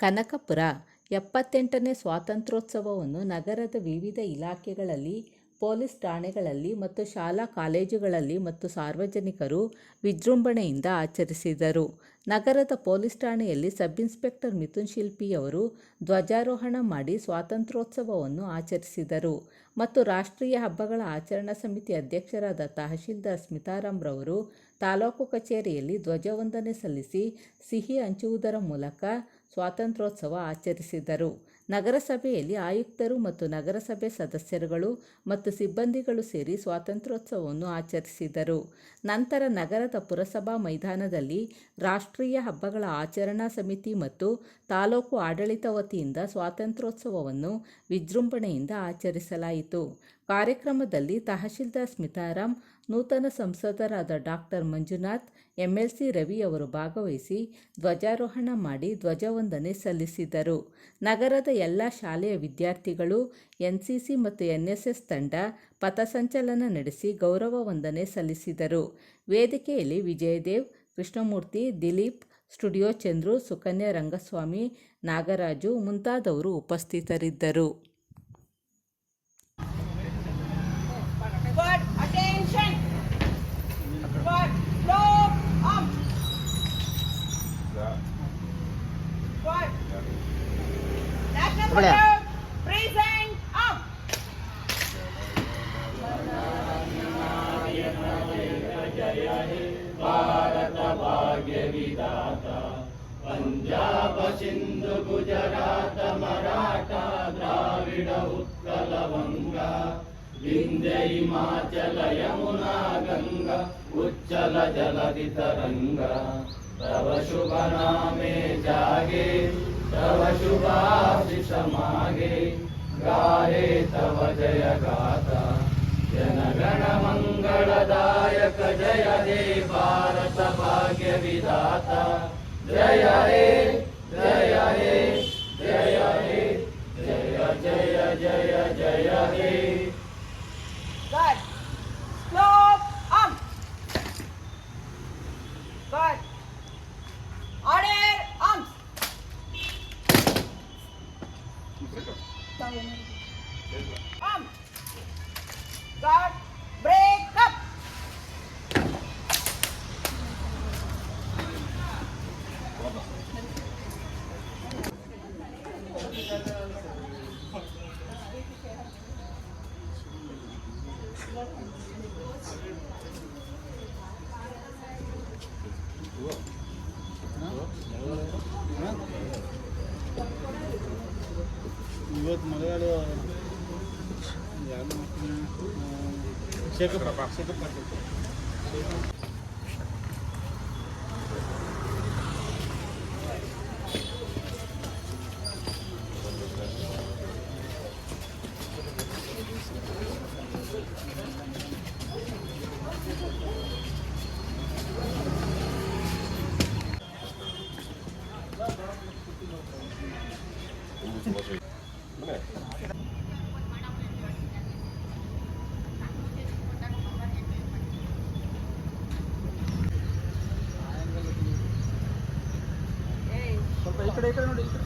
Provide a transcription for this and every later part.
ಕನಕಪುರ 78ನೇ ಸ್ವಾತಂತ್ರ್ಯೋತ್ಸವವನ್ನು ನಗರದ ವಿವಿಧ ಇಲಾಖೆಗಳಲ್ಲಿ, ಪೊಲೀಸ್ ಠಾಣೆಗಳಲ್ಲಿ ಮತ್ತು ಶಾಲಾ ಕಾಲೇಜುಗಳಲ್ಲಿ ಮತ್ತು ಸಾರ್ವಜನಿಕರು ವಿಜೃಂಭಣೆಯಿಂದ ಆಚರಿಸಿದರು. ನಗರದ ಪೊಲೀಸ್ ಠಾಣೆಯಲ್ಲಿ ಸಬ್ಇನ್ಸ್ಪೆಕ್ಟರ್ ಮಿಥುನ್ ಶಿಲ್ಪಿಯವರು ಧ್ವಜಾರೋಹಣ ಮಾಡಿ ಸ್ವಾತಂತ್ರ್ಯೋತ್ಸವವನ್ನು ಆಚರಿಸಿದರು ಮತ್ತು ರಾಷ್ಟ್ರೀಯ ಹಬ್ಬಗಳ ಆಚರಣಾ ಸಮಿತಿ ಅಧ್ಯಕ್ಷರಾದ ತಹಶೀಲ್ದಾರ್ ಸ್ಮಿತಾರಾಮ್ರವರು ತಾಲೂಕು ಕಚೇರಿಯಲ್ಲಿ ಧ್ವಜವಂದನೆ ಸಲ್ಲಿಸಿ ಸಿಹಿ ಹಂಚುವುದರ ಮೂಲಕ ಸ್ವಾತಂತ್ರ್ಯೋತ್ಸವ ಆಚರಿಸಿದರು. ನಗರಸಭೆಯಲ್ಲಿ ಆಯುಕ್ತರು ಮತ್ತು ನಗರಸಭೆ ಸದಸ್ಯರುಗಳು ಮತ್ತು ಸಿಬ್ಬಂದಿಗಳು ಸೇರಿ ಸ್ವಾತಂತ್ರ್ಯೋತ್ಸವವನ್ನು ಆಚರಿಸಿದರು. ನಂತರ ನಗರದ ಪುರಸಭಾ ಮೈದಾನದಲ್ಲಿ ರಾಷ್ಟ್ರೀಯ ಹಬ್ಬಗಳ ಆಚರಣಾ ಸಮಿತಿ ಮತ್ತು ತಾಲೂಕು ಆಡಳಿತ ವತಿಯಿಂದ ಸ್ವಾತಂತ್ರ್ಯೋತ್ಸವವನ್ನು ವಿಜೃಂಭಣೆಯಿಂದ ಆಚರಿಸಲಾಯಿತು. ಕಾರ್ಯಕ್ರಮದಲ್ಲಿ ತಹಶೀಲ್ದಾರ್ ಸ್ಮಿತಾರಾಮ್, ನೂತನ ಸಂಸದರಾದ ಡಾಕ್ಟರ್ ಮಂಜುನಾಥ್, ಎಂಎಲ್ಸಿ ರವಿ ಅವರು ಭಾಗವಹಿಸಿ ಧ್ವಜಾರೋಹಣ ಮಾಡಿ ಧ್ವಜವಂದನೆ ಸಲ್ಲಿಸಿದರು. ನಗರದ ಎಲ್ಲ ಶಾಲೆಯ ವಿದ್ಯಾರ್ಥಿಗಳು, ಎನ್ಸಿಸಿ ಮತ್ತು ಎನ್ಎಸ್ಎಸ್ ತಂಡ ಪಥಸಂಚಲನ ನಡೆಸಿ ಗೌರವ ವಂದನೆ ಸಲ್ಲಿಸಿದರು. ವೇದಿಕೆಯಲ್ಲಿ ವಿಜಯದೇವ್, ಕೃಷ್ಣಮೂರ್ತಿ, ದಿಲೀಪ್, ಸ್ಟುಡಿಯೋ ಚಂದ್ರು, ಸುಕನ್ಯಾ ರಂಗಸ್ವಾಮಿ, ನಾಗರಾಜು ಮುಂತಾದವರು ಉಪಸ್ಥಿತರಿದ್ದರು. ಭಾರತ ಭಾಗ್ಯ ವಿಧಾತ ಪಂಜಾಬ ಸಿಂಧು ಗುಜರಾತ ಮರಾಠ ದ್ರಾವಿಡ ಉತ್ಕಲ ವಂಗ ವಿಂಧ್ಯ ಹಿಮಾಚಲ ಯಮುನಾ ಗಂಗಾ ಉಚ್ಚಲ ಜಲಧಿ ತರಂಗ ತವ ಶುಭ ನಾಮೆ ಜಾಗೆ ತವ ಶುಭಾಶಿಷ ಮಾಗೆ ಗಾಯೆ ತವ ಜಯ ಗಾತಾ ಜನಗಣ ಮಂಗಳದಾಯಕ ಜಯ ಹೇ ಭಾರತ ಭಾಗ್ಯ ವಿಧಾತ ಜಯ ಹೇ ಜಯ ಹೇ ಜಯ ಹೇ ಜಯ ಜಯ ಜಯ ಜಯ ಹೇ. Good. Slope arm. Good. Order arms. Arm. Good. Break up. ಇವತ್ತು ಮಲಯಾಳ ಶೇಖರ್ ಸ್ವಲ್ಪ ಈ ಕಡೆ ನೋಡಿ, ಈ ಕಡೆ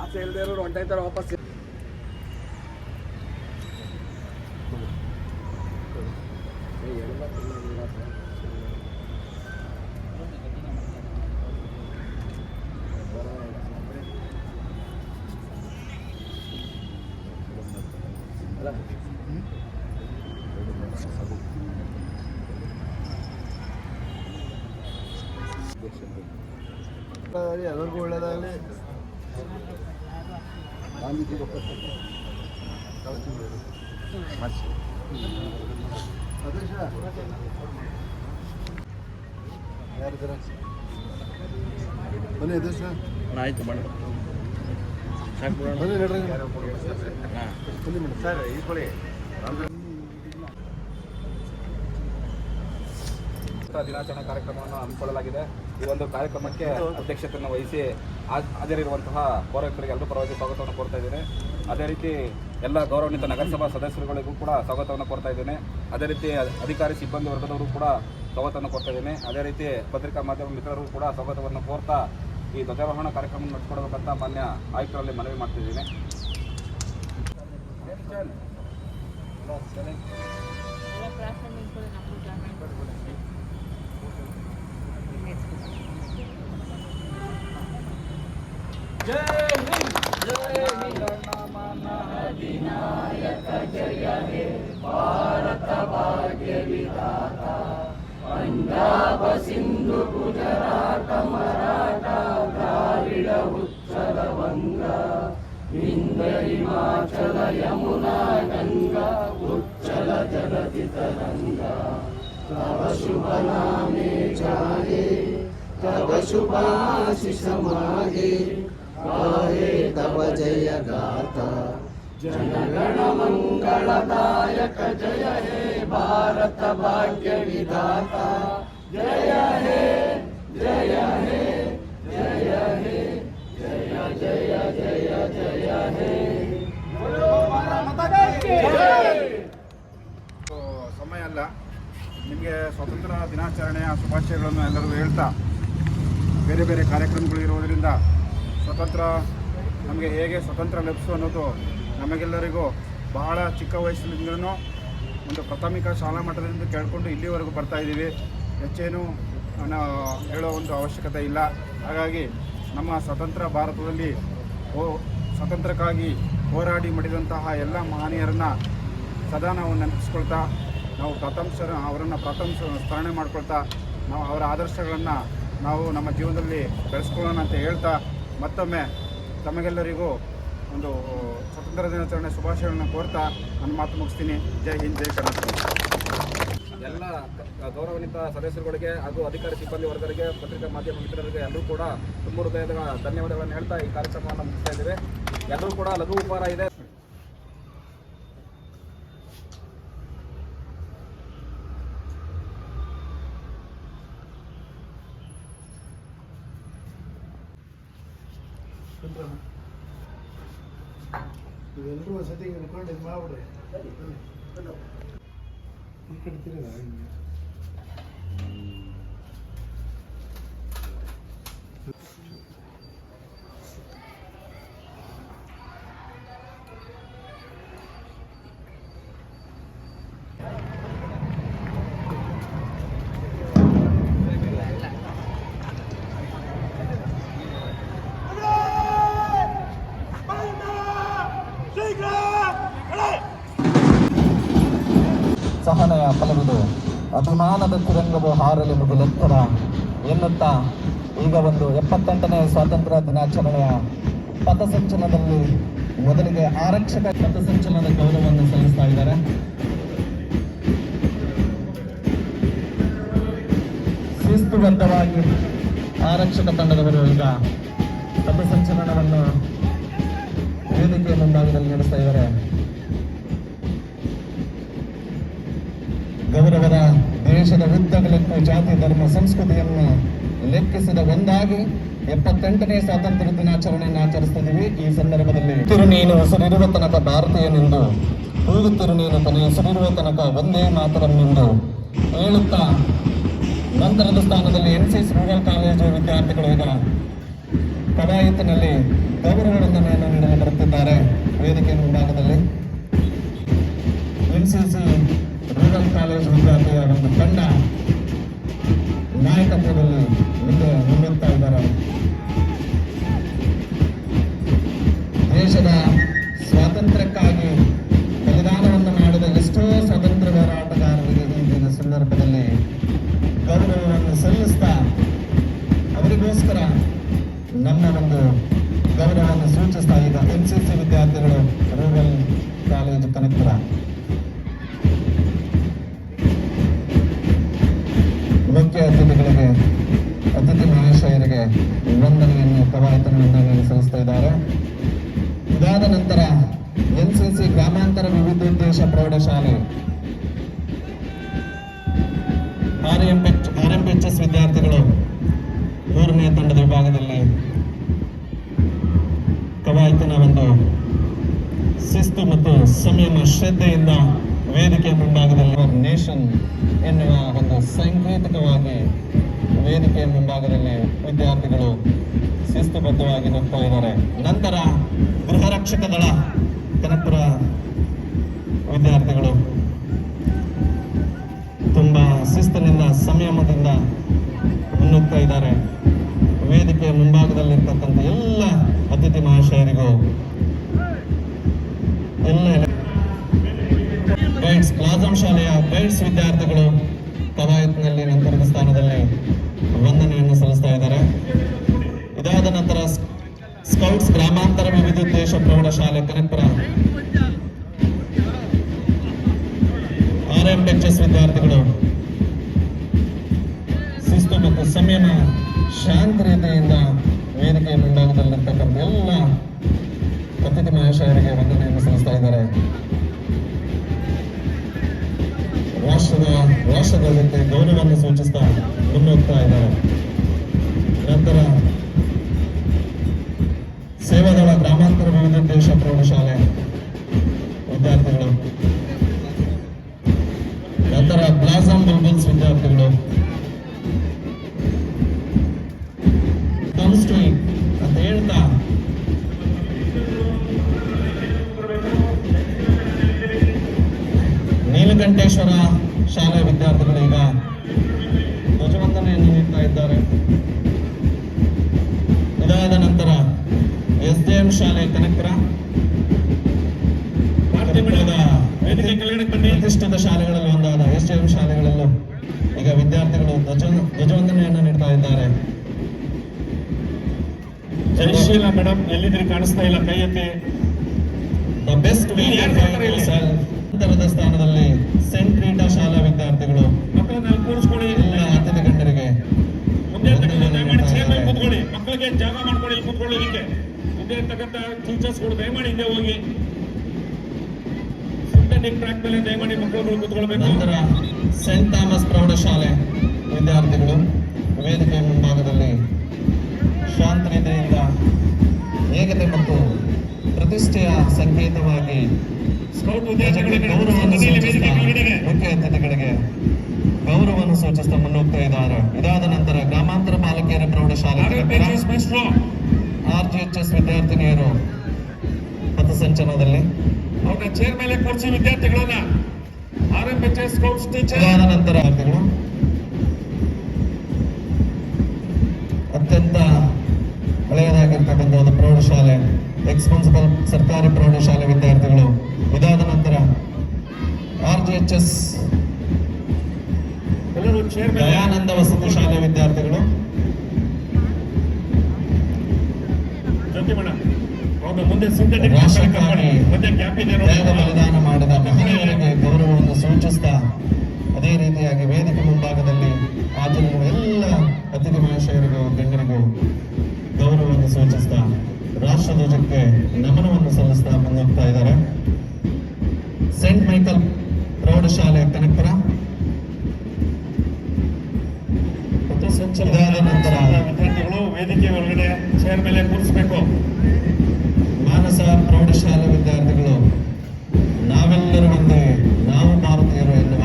ಆಸೆ ಇಲ್ಲದೆ ಇರೋರು ಹೊಂಟಾಯ್ತಾರೆ ವಾಪಸ್. ಎಲ್ಲರಿಗೂ ಒಳ್ಳೇದಾಗಲಿ. ಗಾಂಧೀಜಿ ಯಾರಿದ್ದಾರೆ ಬನ್ನಿ ಅಧ್ಯಕ್ಷ. ಆಯ್ತು ಮಾಡಿ ಬನ್ನಿ ನಡ್ರಿ. ಬನ್ನಿ ಮೇಡಮ್ ಸರ್ ಇಟ್ಕೊಳ್ಳಿ. ದಿನಾಚರಣೆ ಕಾರ್ಯಕ್ರಮವನ್ನು ಹಮ್ಮಿಕೊಳ್ಳಲಾಗಿದೆ. ಈ ಒಂದು ಕಾರ್ಯಕ್ರಮಕ್ಕೆ ಅಧ್ಯಕ್ಷತೆಯನ್ನು ವಹಿಸಿ ಹಾಜರಿರುವಂತಹ ಪೌರಾಯುಕ್ತರಿಗೆ ಎಲ್ಲರೂ ಪರವಾಗಿ ಸ್ವಾಗತವನ್ನು ಕೋರ್ತಾ ಇದ್ದೇನೆ. ಅದೇ ರೀತಿ ಎಲ್ಲ ಗೌರವಾನ್ವಿತ ನಗರಸಭಾ ಸದಸ್ಯರುಗಳಿಗೂ ಕೂಡ ಸ್ವಾಗತವನ್ನು ಕೋರ್ತಾ ಇದ್ದೇನೆ. ಅದೇ ರೀತಿ ಅಧಿಕಾರಿ ಸಿಬ್ಬಂದಿ ವರ್ಗದವರು ಕೂಡ ಸ್ವಾಗತವನ್ನು ಕೋರ್ತಾ ಇದ್ದೇನೆ. ಅದೇ ರೀತಿ ಪತ್ರಿಕಾ ಮಾಧ್ಯಮ ಮಿತ್ರರು ಕೂಡ ಸ್ವಾಗತವನ್ನು ಕೋರ್ತಾ ಈ ಧ್ವಜಾರೋಹಣ ಕಾರ್ಯಕ್ರಮ ನಡೆಸಿಕೊಡಬೇಕಂತ ಮಾನ್ಯ ಆಯುಕ್ತರಲ್ಲಿ ಮನವಿ ಮಾಡ್ತಿದ್ದೀನಿ. ಅಧಿನಾಯಕ ಜಯ ಹೇ ಭಾರತ ಭಾಗ್ಯ ವಿಧಾತ ಪಂಜಾಬ ಸಿಂಧು ಗುಜರಾತ ಮರಾಠ ದ್ರಾವಿಡ ಉಚ್ಚಲ ವಂಗ ವಿಂಧ್ಯ ಹಿಮಾಚಲ ಯಮುನಾ ಗಂಗಾ ಉಚ್ಚಲ ಜಗತಿ ತರಂಗ ತವ ಶುಭ ನಾಮೆ ಜಾಗೆ तव शुभाशिष मागे गाहे तव जय गाथा जनगण मंगलदायक जय हे भारत भाग्य विधाता जय हे जय हे जय हे जय जय जय जय हे ಸಮಯ ಅಲ್ಲ. ನಿಮಗೆ ಸ್ವಾತಂತ್ರ್ಯ ದಿನಾಚರಣೆಯ ಶುಭಾಶಯಗಳನ್ನು ಎಲ್ಲರೂ ಹೇಳ್ತಾ, ಬೇರೆ ಬೇರೆ ಕಾರ್ಯಕ್ರಮಗಳು ಇರುವುದರಿಂದ ಸ್ವತಂತ್ರ ನಮಗೆ ಹೇಗೆ ಸ್ವತಂತ್ರ ಲಭಿಸು ಅನ್ನೋದು ನಮಗೆಲ್ಲರಿಗೂ ಬಹಳ ಚಿಕ್ಕ ವಯಸ್ಸಿನಿಂದಲೂ ಒಂದು ಪ್ರಾಥಮಿಕ ಶಾಲಾ ಮಟ್ಟದಿಂದ ಕೇಳಿಕೊಂಡು ಇಲ್ಲಿವರೆಗೂ ಬರ್ತಾ ಇದ್ದೀವಿ. ಹೆಚ್ಚೇನು ಹೇಳೋ ಒಂದು ಅವಶ್ಯಕತೆ ಇಲ್ಲ. ಹಾಗಾಗಿ ನಮ್ಮ ಸ್ವತಂತ್ರ ಭಾರತದಲ್ಲಿ ಸ್ವತಂತ್ರಕ್ಕಾಗಿ ಹೋರಾಡಿ ಮಡಿದಂತಹ ಎಲ್ಲ ಮಹನೀಯರನ್ನು ಸದಾ ನಾವು ನೆನಪಿಸ್ಕೊಳ್ತಾ, ನಾವು ಅವರನ್ನು ಪ್ರಥಮ ಸ್ಮರಣೆ ಮಾಡ್ಕೊಳ್ತಾ, ನಾವು ಅವರ ಆದರ್ಶಗಳನ್ನು ನಾವು ನಮ್ಮ ಜೀವನದಲ್ಲಿ ಬೆಳೆಸ್ಕೊಳ್ಳೋಣ ಅಂತ ಹೇಳ್ತಾ, ಮತ್ತೊಮ್ಮೆ ತಮಗೆಲ್ಲರಿಗೂ ಒಂದು ಸ್ವತಂತ್ರ ದಿನಾಚರಣೆ ಶುಭಾಶಯಗಳನ್ನು ಕೋರ್ತಾ ನನ್ನ ಮಾತು ಮುಗಿಸ್ತೀನಿ. ಜೈ ಹಿಂದ್, ಜೈ ಕರ್ನಾಟಕ. ಎಲ್ಲ ಗೌರವಾನ್ವಿತ ಸದಸ್ಯರುಗಳಿಗೆ ಹಾಗೂ ಅಧಿಕಾರಿ ಸಿಬ್ಬಂದಿ ವರ್ಗರಿಗೆ, ಪತ್ರಿಕಾ ಮಾಧ್ಯಮ ಮಿತ್ರರಿಗೆ ಎಲ್ಲರೂ ಕೂಡ ತುಂಬ ಹೃದಯದ ಧನ್ಯವಾದಗಳನ್ನು ಹೇಳ್ತಾ ಈ ಕಾರ್ಯಕ್ರಮವನ್ನು ಮುಗಿಸ್ತಾ ಇದ್ದೇವೆ. ಎಲ್ಲರೂ ಕೂಡ ಲಘು ಉಪಹಾರ ಇದೆ. ಇವೆಲ್ಲರೂ ವಸತಿಗೆ ಹಿಡ್ಕೊಂಡು ಇದು ಮಾಡ್ಬಿಡ್ರಿ. ಈ ಕಡೆ ತಿರುಗ. ಸಹನೆಯ ಫಲವಿದು, ಅಭಿಮಾನದ ತಿರಂಗವು ಹಾರಲಿ ಮುಗಿಲೆತ್ತರ ಎನ್ನುತ್ತಾ ಈಗ ಒಂದು 78ನೇ ಸ್ವಾತಂತ್ರ್ಯ ದಿನಾಚರಣೆಯ ಪಥಸಂಚಲನದಲ್ಲಿ ಮೊದಲಿಗೆ ಆರಕ್ಷಕ ಪಥಸಂಚಲನದ ಗೌರವವನ್ನು ಸಲ್ಲಿಸ್ತಾ ಇದ್ದಾರೆ. ಶಿಸ್ತುಬದ್ಧವಾಗಿ ಆರಕ್ಷಕ ತಂಡದವರು ಈಗ ಪಥಸಂಚಲನವನ್ನು ವೇದಿಕೆಯ ಮುಂಭಾಗದಲ್ಲಿ ನಡೆಸ್ತಾ ಇದ್ದಾರೆ. ಗೌರವದ ದೇಶದ ಉದ್ದಗಲಕ್ಕೂ ಜಾತಿ ಧರ್ಮ ಸಂಸ್ಕೃತಿಯನ್ನು ಲೆಕ್ಕಿಸಿದ ಒಂದಾಗಿ 78ನೇ ಸ್ವಾತಂತ್ರ್ಯ ದಿನಾಚರಣೆಯನ್ನು ಆಚರಿಸ್ತಿದ್ದೀವಿ. ಈ ಸಂದರ್ಭದಲ್ಲಿ ನೀನು ಹೆಸರಿರುವ ತನಕ ಭಾರತೀಯನೆಂದು, ಹೋಗುತ್ತಿರು ನೀನು ಕೊನೆ ಹೆಸರಿರುವ ತನಕ ಒಂದೇ ಮಾತರಂ ಎಂದು ಹೇಳುತ್ತಾ ನಂತರದ ಸ್ಥಾನದಲ್ಲಿ NCS ರೂರಲ್ ಕಾಲೇಜು ವಿದ್ಯಾರ್ಥಿಗಳು ಈಗ ಕವಾಯತಿನಲ್ಲಿ ಗೌರವ ವಂದನೆಯನ್ನು ನೀಡಲು ಬರುತ್ತಿದ್ದಾರೆ. ವೇದಿಕೆ ಮುಂಭಾಗದಲ್ಲಿ NCC ರೂರಲ್ ಕಾಲೇಜು ವಿದ್ಯಾರ್ಥಿಗಳ ಒಂದು ತಂಡ ನಾಯಕತ್ವದಲ್ಲಿ ಮುಂದೆ ಮುನ್ನುಗ್ತಾ ಇದ್ದಾರೆ. ದೇಶದ ಸ್ವಾತಂತ್ರ್ಯಕ್ಕಾಗಿ ಬಲಿದಾನವನ್ನು ಮಾಡಿದ ಎಷ್ಟೋ ಸ್ವಾತಂತ್ರ್ಯ ಹೋರಾಟಗಾರರಿಗೆ ಇಂದಿನ ಸಂದರ್ಭದಲ್ಲಿ ಗೌರವವನ್ನು ಸಲ್ಲಿಸ್ತಾ ಅವರಿಗೋಸ್ಕರ ನಮ್ಮ ಒಂದು ಗೌರವವನ್ನು ಸೂಚಿಸ್ತಾ ಈಗ NCC ವಿದ್ಯಾರ್ಥಿಗಳು ರೂರಲ್ ಕಾಲೇಜು ಕನಕಪುರ ಮುಖ್ಯ ಅತಿಥಿಗಳಿಗೆ ಅತಿಥಿ ಮಹಾಶಯರಿಗೆ ವಂದನೆಯನ್ನು ಕವಾಯತಿನ ವಂದನೆಯನ್ನು ಸಲ್ಲಿಸ್ತಾ ಇದ್ದಾರೆ. ಇದಾದ ನಂತರ NCC ಗ್ರಾಮಾಂತರ ವಿವಿಧೋದ್ದೇಶ ಪ್ರೌಢಶಾಲೆ RMPHS ವಿದ್ಯಾರ್ಥಿಗಳು 3ನೇ ತಂಡದ ವಿಭಾಗದಲ್ಲಿ ಕವಾಯತಿನ ಒಂದು ಶಿಸ್ತು ಮತ್ತು ಸಂಯಮ ಶ್ರದ್ಧೆಯಿಂದ ವೇದಿಕೆ ಮುಂಭಾಗದಲ್ಲಿ ನೇಷನ್ ಎನ್ನುವ ಒಂದು ಸಾಂಕೇತಿಕವಾಗಿ ವೇದಿಕೆಯ ಮುಂಭಾಗದಲ್ಲಿ ವಿದ್ಯಾರ್ಥಿಗಳು ಶಿಸ್ತುಬದ್ಧವಾಗಿ ನುಗ್ತಾ ಇದ್ದಾರೆ. ನಂತರ ಗೃಹ ರಕ್ಷಕ ದಳ ಕನಕಪುರ ವಿದ್ಯಾರ್ಥಿಗಳು ತುಂಬಾ ಶಿಸ್ತಿನಿಂದ ಸಂಯಮದಿಂದ ಮುನ್ನುಗ್ತಾ ಇದ್ದಾರೆ. ವೇದಿಕೆಯ ಮುಂಭಾಗದಲ್ಲಿರ್ತಕ್ಕಂಥ ಎಲ್ಲ ಅತಿಥಿ ಮಹಾಶಯರಿಗೂ ಎಲ್ಲ ಗೈಡ್ಸ್ ಪ್ಲಾಜಂ ಶಾಲೆಯ ಗೈಡ್ಸ್ ವಿದ್ಯಾರ್ಥಿಗಳು ಕವಾಯತ್ನಲ್ಲಿ ನಂತರದ ಸ್ಥಾನದಲ್ಲಿ ವಂದನೆಯನ್ನು ಸಲ್ಲಿಸ್ತಾ ಇದ್ದಾರೆ. ಇದಾದ ನಂತರ ಸ್ಕೌಟ್ಸ್ ಗ್ರಾಮಾಂತರ ವಿವಿಧೋದ್ದೇಶ ಪ್ರೌಢಶಾಲೆ ಕನಕಪುರ RMHS ವಿದ್ಯಾರ್ಥಿಗಳು ಶಿಸ್ತು ಮತ್ತು ಸಂಯಮ ಶಾಂತ ರೀತಿಯಿಂದ ವೇದಿಕೆಯ ಮುಂಭಾಗದಲ್ಲಿರ್ತಕ್ಕಂಥ ಎಲ್ಲ ಅತಿಥಿ ಮಹಾಶಯರಿಗೆ ವಂದನೆಯನ್ನು ಸಲ್ಲಿಸ್ತಾ ಇದ್ದಾರೆ. ರಾಷ್ಟ್ರದ ಜೊತೆ ಗೌರವವನ್ನು ಸೂಚಿಸ್ತಾ ಮುನ್ನುಗ್ತಾ ಇದ್ದಾರೆ. ನಂತರ ಸೇವಾದಳ ಗ್ರಾಮಾಂತರ ವಿವಿಧೋದ್ದೇಶ ಪ್ರೌಢಶಾಲೆ ವಿದ್ಯಾರ್ಥಿಗಳು, ನಂತರ ಬ್ಲಾಸಮ್ ಬುಲ್ಬುಲ್ಸ್ ವಿದ್ಯಾರ್ಥಿಗಳು, ಸ್ಟ್ರೀಟ್ ಅಂತ ಹೇಳ್ತಾ ನೀಲಕಂಠೇಶ್ವರ ಶಾಲೆ ವಿದ್ಯಾರ್ಥಿಗಳು ಈಗ ಧ್ವಜವಂದನೆಯನ್ನು ನೀಡ್ತಾ ಇದ್ದಾರೆ. ಇದಾದ ನಂತರ SJM ಶಾಲೆ ಕನಕಪುರ ಪ್ರತಿಷ್ಠಿತ ಶಾಲೆಗಳಲ್ಲಿ ಒಂದಾದ SJM ಶಾಲೆಗಳಲ್ಲೂ ಈಗ ವಿದ್ಯಾರ್ಥಿಗಳು ಧ್ವಜವಂದನೆಯನ್ನು ನೀಡ್ತಾ ಇದ್ದಾರೆ. ಜಯಶೀಲ ಮೇಡಮ್ ಎಲ್ಲಿದ್ರಿ ಕಾಣಿಸ್ತಾ ಇಲ್ಲ, ಕೈ ಎತ್ತಿ. ದ ಬೆಸ್ಟ್ ನಂತರದ ಸ್ಥಾನದಲ್ಲಿ ಸೆಂಟ್ ರೀಟಾ ಶಾಲಾ ವಿದ್ಯಾರ್ಥಿಗಳು ಮಕ್ಕಳನ್ನ ಕೂರಿಸ್ಕೊಳ್ಳಿ, ಎಲ್ಲ ಅತಿಥಿ ಗಣ್ಯರಿಗೆ ಮುಂದೆ ದಯಮಾಡಿ ಚೇರ್ ಮೇಲೆ ಕೂತ್ಕೊಳ್ಳಿ, ಮಕ್ಕಳಿಗೆ ಜಾಗ ಮಾಡ್ಕೊಳ್ಳಿ, ಇಲ್ಲಿ ಕೂತ್ಕೊಳ್ಳೋದಕ್ಕೆ. ಮುಂದೆ ಇರ್ತಕ್ಕಂಥ ಟೀಚರ್ಸ್ಗಳು ದಯಮಾಡಿ ಹಿಂದೆ ಹೋಗಿ ಸಿಂಥೆಟಿಕ್ ಟ್ರ್ಯಾಕ್ ಮೇಲೆ ದಯಮಾಡಿ ಮಕ್ಕಳುಗಳು ಕೂತ್ಕೊಳ್ಬೇಕು. ನಂತರ ಸೆಂಟ್ ಥಾಮಸ್ ಪ್ರೌಢಶಾಲೆ ವಿದ್ಯಾರ್ಥಿಗಳು ವೇದಿಕೆ ಮುಂಭಾಗದಲ್ಲಿ ಶಾಂತ ರೀತಿಯಿಂದ ಏಕತೆ ಮತ್ತು ಪ್ರತಿಷ್ಠೆಯ ಸಂಕೇತವಾಗಿ ಗೌರವವನ್ನು ಸೂಚಿಸ್ತಾ ಮುಖ್ಯ ಅತಿಥಿಗಳಿಗೆ ಗೌರವವನ್ನು ಸೂಚಿಸ್ತಾ ಮುನ್ನುಗ್ತಾ ಇದ್ದಾರೆ. ಇದಾದ ನಂತರ ಗ್ರಾಮಾಂತರ ಬಾಲಕಿಯರ ಪ್ರೌಢಶಾಲೆ RGHS ವಿದ್ಯಾರ್ಥಿನಿಯರು ಪಥಸಂಚಲನದಲ್ಲಿ ಅವ್ರನ್ನ ಚೇರ್ ಮೇಲೆ ಕೂರಿಸಿ ವಿದ್ಯಾರ್ಥಿಗಳನ್ನ. RMHS scouts teacher. ಇದಾದ ನಂತರ ವಿದ್ಯಾರ್ಥಿಗಳು ಅತ್ಯಂತ ಹಳೆಯದಾಗಿರ್ತಕ್ಕಂಥ ಒಂದು ಪ್ರೌಢಶಾಲೆ ಎಕ್ಸ್ಪೆನ್ಸಿಬಲ್ ಸರ್ಕಾರಿ ಪ್ರೌಢಶಾಲೆ ವಿದ್ಯಾರ್ಥಿಗಳು. ಇದಾದ ನಂತರ RGHS ಎಲ್ಲರೂ ಚೇರ್ ಮೇಲೆ. ದಯಾನಂದ ವಸತಿ ಶಾಲೆ ವಿದ್ಯಾರ್ಥಿಗಳು. ಜೊತೆ ಮೇಡಮ್ ಅವ್ರನ್ನ ಮುಂದೆ ಸಿಂಥೆಟಿಕ್ ರಾಷ್ಟ್ರಕ್ಕಾಗಿ ಮುಂದೆ ಕ್ಯಾಪ್ ಇದೆ ತ್ಯಾಗ ಬಲಿದಾನ ಮಾಡಿದ ಮಹಿಳೆಯರಿಗೆ ಗೌರವವನ್ನು ಸೂಚಿಸ್ತಾ ಅದೇ ರೀತಿಯಾಗಿ ವೇದಿಕೆ ಮುಂಭಾಗದಲ್ಲಿ ಹಾಜರಿರುವ ಎಲ್ಲ ಅತಿಥಿ ಮಹಾಶಯರಿಗೂ ಗಣ್ಯರಿಗೂ ಗೌರವವನ್ನು ಸೂಚಿಸ್ತಾ ರಾಷ್ಟ್ರಧ್ವಜಕ್ಕೆ ನಮನವನ್ನು ಸಲ್ಲಿಸ್ತಾ ಮುನ್ನುಗ್ತಾ ಇದ್ದಾರೆ. ಸೆಂಟ್ ಮೈಕಲ್ ಪ್ರೌಢಶಾಲೆ ಕನಕಪುರ. ಇದಾದ ನಂತರ ವಿದ್ಯಾರ್ಥಿಗಳು ವೇದಿಕೆ ಒಳಗಡೆ ಚೇರ್ ಮೇಲೆ ಕೂರಿಸಬೇಕು. ಮಾನಸ ಪ್ರೌಢಶಾಲೆ ವಿದ್ಯಾರ್ಥಿಗಳು ನಾವೆಲ್ಲರೂ ಒಂದೇ, ನಾವು ಭಾರತೀಯರು ಎನ್ನುವ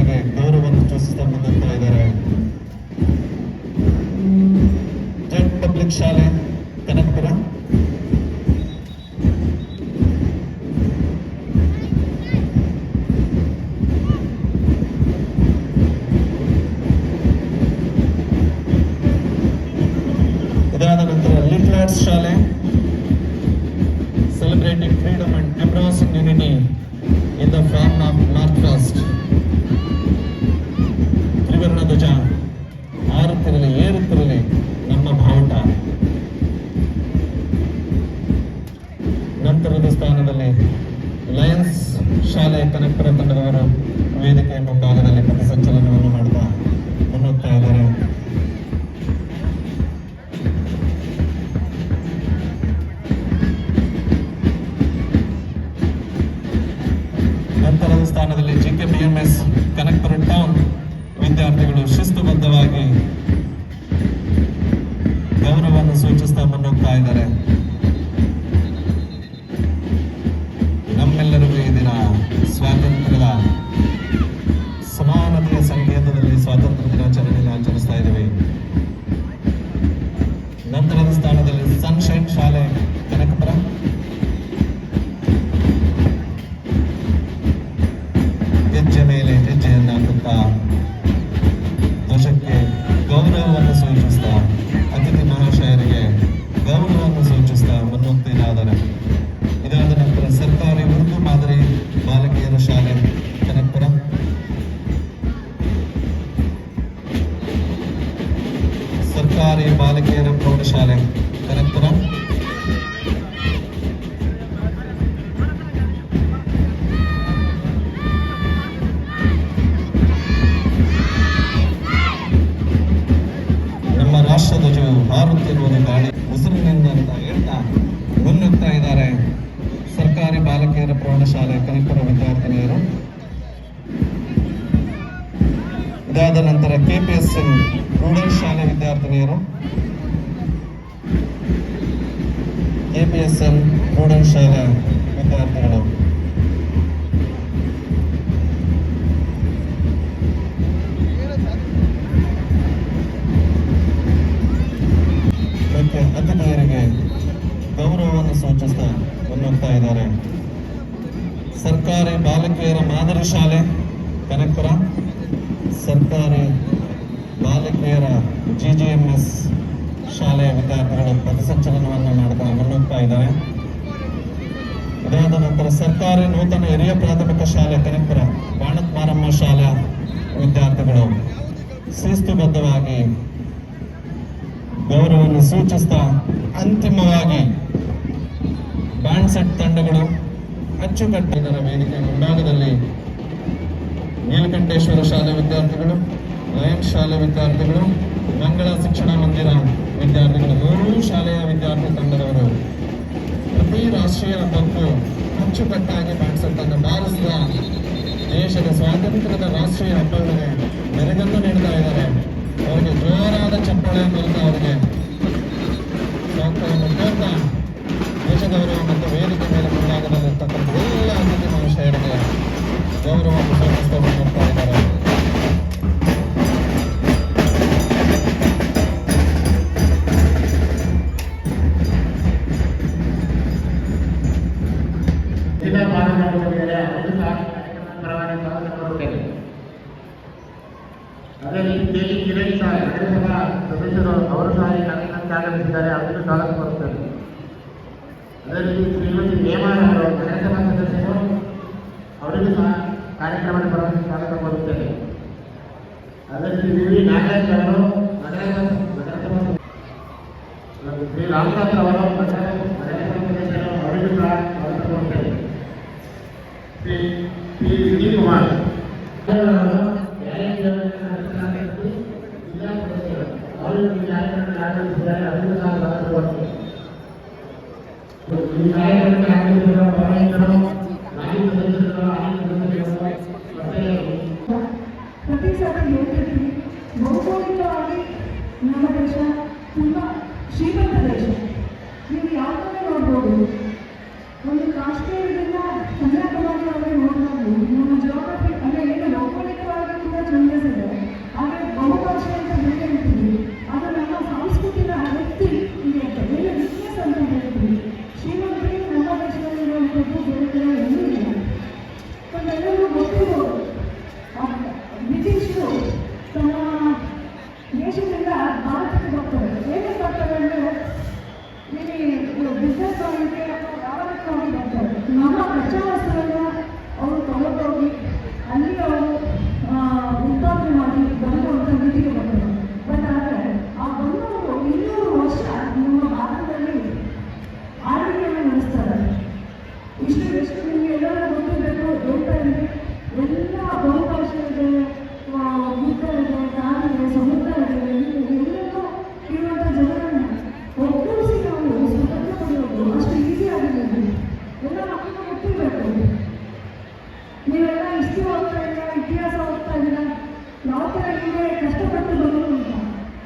ವಿದ್ಯಾರ್ಥಿಗಳಿಗೆ ಗೌರವವನ್ನು ಸೂಚಿಸ್ತಾ ಮುಂದುವರಿತಾ ಇದ್ದಾರೆ. ಜೆಡ್ ಪಬ್ಲಿಕ್ ಶಾಲೆ ಕನಕಪುರ. ಇದಾದ ನಂತರ ಲಿಟಲ್ ಆರ್ಟ್ಸ್ ಶಾಲೆ celebrating freedom and embracing unity in the form of March Past. ತ್ರಿವರ್ಣ ಧ್ವಜ ಆರುತ್ತಿರಲಿ ಏರುತ್ತಿರಲಿ ನಮ್ಮ ಬಾವುಟ. ನಂತರದ ಸ್ಥಾನದಲ್ಲಿ ಲಯನ್ಸ್ ಶಾಲೆ ಕನಕಪುರ ತಂಡದವರು ವೇದಿಕೆಯ ಮುಂಭಾಗದಲ್ಲಿ ಪಥಸಂಚಲನವನ್ನು ಮಾಡ್ತಾ ಮುನ್ನುಗ್ತಾ ಇದ್ದಾರೆ. ನಂತರದ ಸ್ಥಾನದಲ್ಲಿ GKBMS ಕನಕಪುರ ಟೌನ್ ವಿದ್ಯಾರ್ಥಿಗಳು ಶಿಸ್ತುಬದ್ಧವಾಗಿ ಗೌರವವನ್ನು ಸೂಚಿಸ್ತಾ ಮುನ್ನುಗ್ತಾ ಇದ್ದಾರೆ. ನಮ್ಮೆಲ್ಲರಿಗೂ ಈ ದಿನ ಸ್ವಾತಂತ್ರ್ಯದ ಸಮಾನತೆಯ ಸಂಕೇತದಲ್ಲಿ ಸ್ವಾತಂತ್ರ್ಯ ದಿನಾಚರಣೆಯನ್ನು ಆಚರಿಸ್ತಾ ಇದ್ದೀವಿ. ನಂತರದ ಸ್ಥಾನದಲ್ಲಿ ಸನ್ಶೈನ್ ಶಾಲೆ ಕನಕಪುರ. ಹೆಜ್ಜೆ ಮೇಲೆ ಹೆಜ್ಜೆಯನ್ನು ಹಾಕುತ್ತಾ ಧ್ವಜಕ್ಕೆ ಗೌರವವನ್ನು ಸೂಚಿಸ್ತಾ ಅತಿಥಿ ಮಹಾಶಯರಿಗೆ ಗೌರವವನ್ನು ಸೂಚಿಸ್ತಾ ಮುನ್ನುಗ್ತಿದ್ದಾರೆ. ಇದಾದ ನಂತರ ಸರ್ಕಾರಿ ಉರ್ದು ಮಾದರಿ ಬಾಲಕಿಯರ ಶಾಲೆ ಕನಕಪುರ. ಸರ್ಕಾರಿ ಬಾಲಕಿಯರ ಪ್ರೌಢಶಾಲೆ ಕನಕಪುರ. ನಮ್ಮ ರಾಷ್ಟ್ರಧ್ವಜವು ಹಾರುತ್ತಿರುವುದು ಗಾಳಿ ಉಸಿರಿನಿಂದ ಅಂತ ಹೇಳ್ತಾ ಮುನ್ನುಗ್ತಾ ಇದ್ದಾರೆ ಸರ್ಕಾರಿ ಬಾಲಕಿಯರ ಪ್ರೌಢಶಾಲೆ ಕನಕಪುರ ವಿದ್ಯಾರ್ಥಿನಿಯರು. ಇದಾದ ನಂತರ KPSN ರೂರಲ್ ಶಾಲೆ ವಿದ್ಯಾರ್ಥಿನಿಯರು. KPSN ರೂರಲ್ ಶಾಲೆ ವಿದ್ಯಾರ್ಥಿಗಳು. ಮುಖ್ಯ ಅತಿಥಿಯರಿಗೆ ಗೌರವವನ್ನು ಸೂಚಿಸ್ತಾ ಮುನ್ನುಗ್ತಾ ಇದ್ದಾರೆ. ಸರ್ಕಾರಿ ಬಾಲಕಿಯರ ಮಾದರಿ ಶಾಲೆ ಕನಕಪುರ. ಸರ್ಕಾರಿ ಬಾಲಕಿಯರ GGMS ಶಾಲೆಯ ವಿದ್ಯಾರ್ಥಿಗಳು ಪಥಸಂಚಲನವನ್ನು ಮಾಡ್ತಾ ಮುನ್ನುಗ್ತಾ ಇದ್ದಾರೆ. ಇದಾದ ನಂತರ ಸರ್ಕಾರಿ ನೂತನ ಹಿರಿಯ ಪ್ರಾಥಮಿಕ ಶಾಲೆ ಕನಕಪುರ ಬಾಣತ್ ಮಾರಮ್ಮ ಶಾಲಾ ವಿದ್ಯಾರ್ಥಿಗಳು ಶಿಸ್ತುಬದ್ಧವಾಗಿ ಗೌರವವನ್ನು ಸೂಚಿಸ್ತಾ ಅಂತಿಮವಾಗಿ ಬ್ಯಾಂಡ್ ಸೆಟ್ ತಂಡಗಳು ಅಚ್ಚುಕಟ್ಟಿನ ವೇದಿಕೆ ಮುಂಭಾಗದಲ್ಲಿ ನೀಲಕಂಠೇಶ್ವರ ಶಾಲೆ ವಿದ್ಯಾರ್ಥಿಗಳು, ಲಯನ್ಸ್ ಶಾಲೆ ವಿದ್ಯಾರ್ಥಿಗಳು, ಮಂಗಳ ಶಿಕ್ಷಣ ಮಂದಿರ ವಿದ್ಯಾರ್ಥಿಗಳು, ಮೂರೂ ಶಾಲೆಯ ವಿದ್ಯಾರ್ಥಿ ತಂಡದವರು ಪ್ರತಿ ರಾಷ್ಟ್ರೀಯ ಹಬ್ಬಕ್ಕೂ ಅಚ್ಚುಕಟ್ಟಾಗಿ ಬ್ಯಾಂಡ್ ಸೆಟ್ ಅನ್ನು ಬಾರಿಸಿದ ದೇಶದ ಸ್ವಾತಂತ್ರ್ಯದ ರಾಷ್ಟ್ರೀಯ ಹಬ್ಬಗಳಿಗೆ ಮೆರುಗನ್ನು ನೀಡ್ತಾ ಇದ್ದಾರೆ. ಅವರಿಗೆ ಜೋರಾದ ಚಪ್ಪಾಳೆ ಮೂಲಕ ಅವರಿಗೆ ಸ್ವಾಗತವನ್ನು ಕೋರ್ತಾ ದೇಶದವರು ಮತ್ತು ವೇದಿಕೆ ಮೇಲೆ ಮುಂಭಾಗದಲ್ಲಿರ್ತಕ್ಕಂಥ ಎಲ್ಲ ಅತಿಥಿ ಮಹಾಶಯರಿಗೆ ಗೌರವವನ್ನು ಸೂಚಿಸ್ತಾ ಮಾಡ್ತಾ ಇದ್ದಾರೆ. ಅದೇ ರೀತಿ ಕಿರಣ್ ಸಹ ನಗರಸಭಾ ಸದಸ್ಯರು ಅವರು ಸಹ ಈ ಕಾರ್ಯಕ್ರಮಕ್ಕೆ ಆಗಮಿಸಿದ್ದಾರೆ, ಅವರಿಗೆ ಸ್ವಾಗತ ಕೋರುತ್ತೇನೆ. ಅದೇ ರೀತಿ ಶ್ರೀಮತಿ ನೇಮಾರ್ ಅವರು ನಗರಸಭಾ ಸದಸ್ಯರು, ಅವರಿಗೂ ಸಹ ಕಾರ್ಯಕ್ರಮದ ಪರವಾಗಿ ಸ್ವಾಗತ ಕೋರುತ್ತೇನೆ. ಅದೇ ರೀತಿ ವಿ ನಾಗರಾಜ್ ಅವರು ನಗರಸಭಾ ಶ್ರೀ ರಾಮದಾಸ್ ಅವರು ನಗರಸಭಾ ಸದಸ್ಯರು, ಅವರಿಗೂ ಸಹ ಸ್ವಾಗತ ಕೋರುತ್ತೇನೆ. ಶ್ರೀ ವಿನೀತ್ ಕುಮಾರ್ ಪ್ರತಿ ಸಲ ಹೇಳ್ತಿರ್ತೀವಿ, ಭೌಗೋಳಿಕವಾಗಿ ನಮ್ಮ ದೇಶ ತುಂಬ ಶ್ರೀಮಂತ ದೇಶ. ನೀವು ಯಾವುದನ್ನೇ ನೋಡ್ಬೋದು, ಒಂದು ಕಾಶ್ಮೀರದಿಂದ ಕನ್ಯಾಕುಮಾರಿವರೆಗೆ ನೋಡ್ಬೋದು. ನಮ್ಮ ಜಿಯೋಗ್ರಫಿ ಅಂದರೆ ಏನು ಭೌಗೋಳಿಕವಾಗಿ ಯಾವ ಥರ ಹೀಗೆ ಕಷ್ಟಪಟ್ಟು ಬಂದರು ಅಂತ.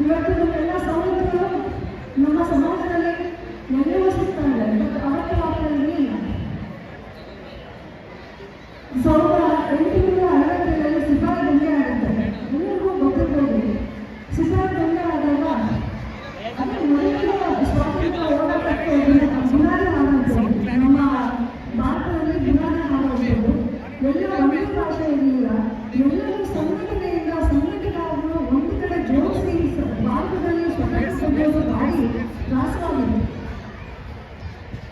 ಇವತ್ತು ನಮ್ಮೆಲ್ಲ ಸವಲತ್ತುಗಳು ನಮ್ಮ ಸಮಾಜದಲ್ಲಿ ಎಲ್ಲವೂ ಸಿಗ್ತಾ ಇದೆ, ಬಟ್ ಅವತ್ತು ಆ ಥರ ಇರಲಿಲ್ಲ. 1860ರಲ್ಲಿ ಸಿಪಾಯಿ ದಂಗೆ ಆಗುತ್ತೆ, ಎಲ್ಲರಿಗೂ ಗೊತ್ತಿರ್ಬೋದು. ಸಿಪಾಯಿ ದಂಗೆ ಆದಾಗ ಅದೇ ಮೊದಲ ಸ್ವಾತಂತ್ರ್ಯ ಹೋರಾಟಕ್ಕೆ ಬುನಾದಿ ಹಾಡುವಂಥದ್ದು, ನಮ್ಮ ಭಾರತದಲ್ಲಿ ಬುನಾದಿ ಹಾಡುವಂಥದ್ದು. ಎಲ್ಲ ಒಂದೇ ಭಾಷೆ ಇರಲಿಲ್ಲ, ಎಲ್ಲರೂ ಸಂಘಟನೆಯಿಂದ ಸಂಘಟನೆಯಾಗಲು ಒಂದು ಕಡೆ ಜೋಡಿಸಿ ಭಾರತದಲ್ಲಿ ಸ್ವತಂತ್ರ ಭಾರಿ ತ್ರಾಸವಾಗಿದೆ.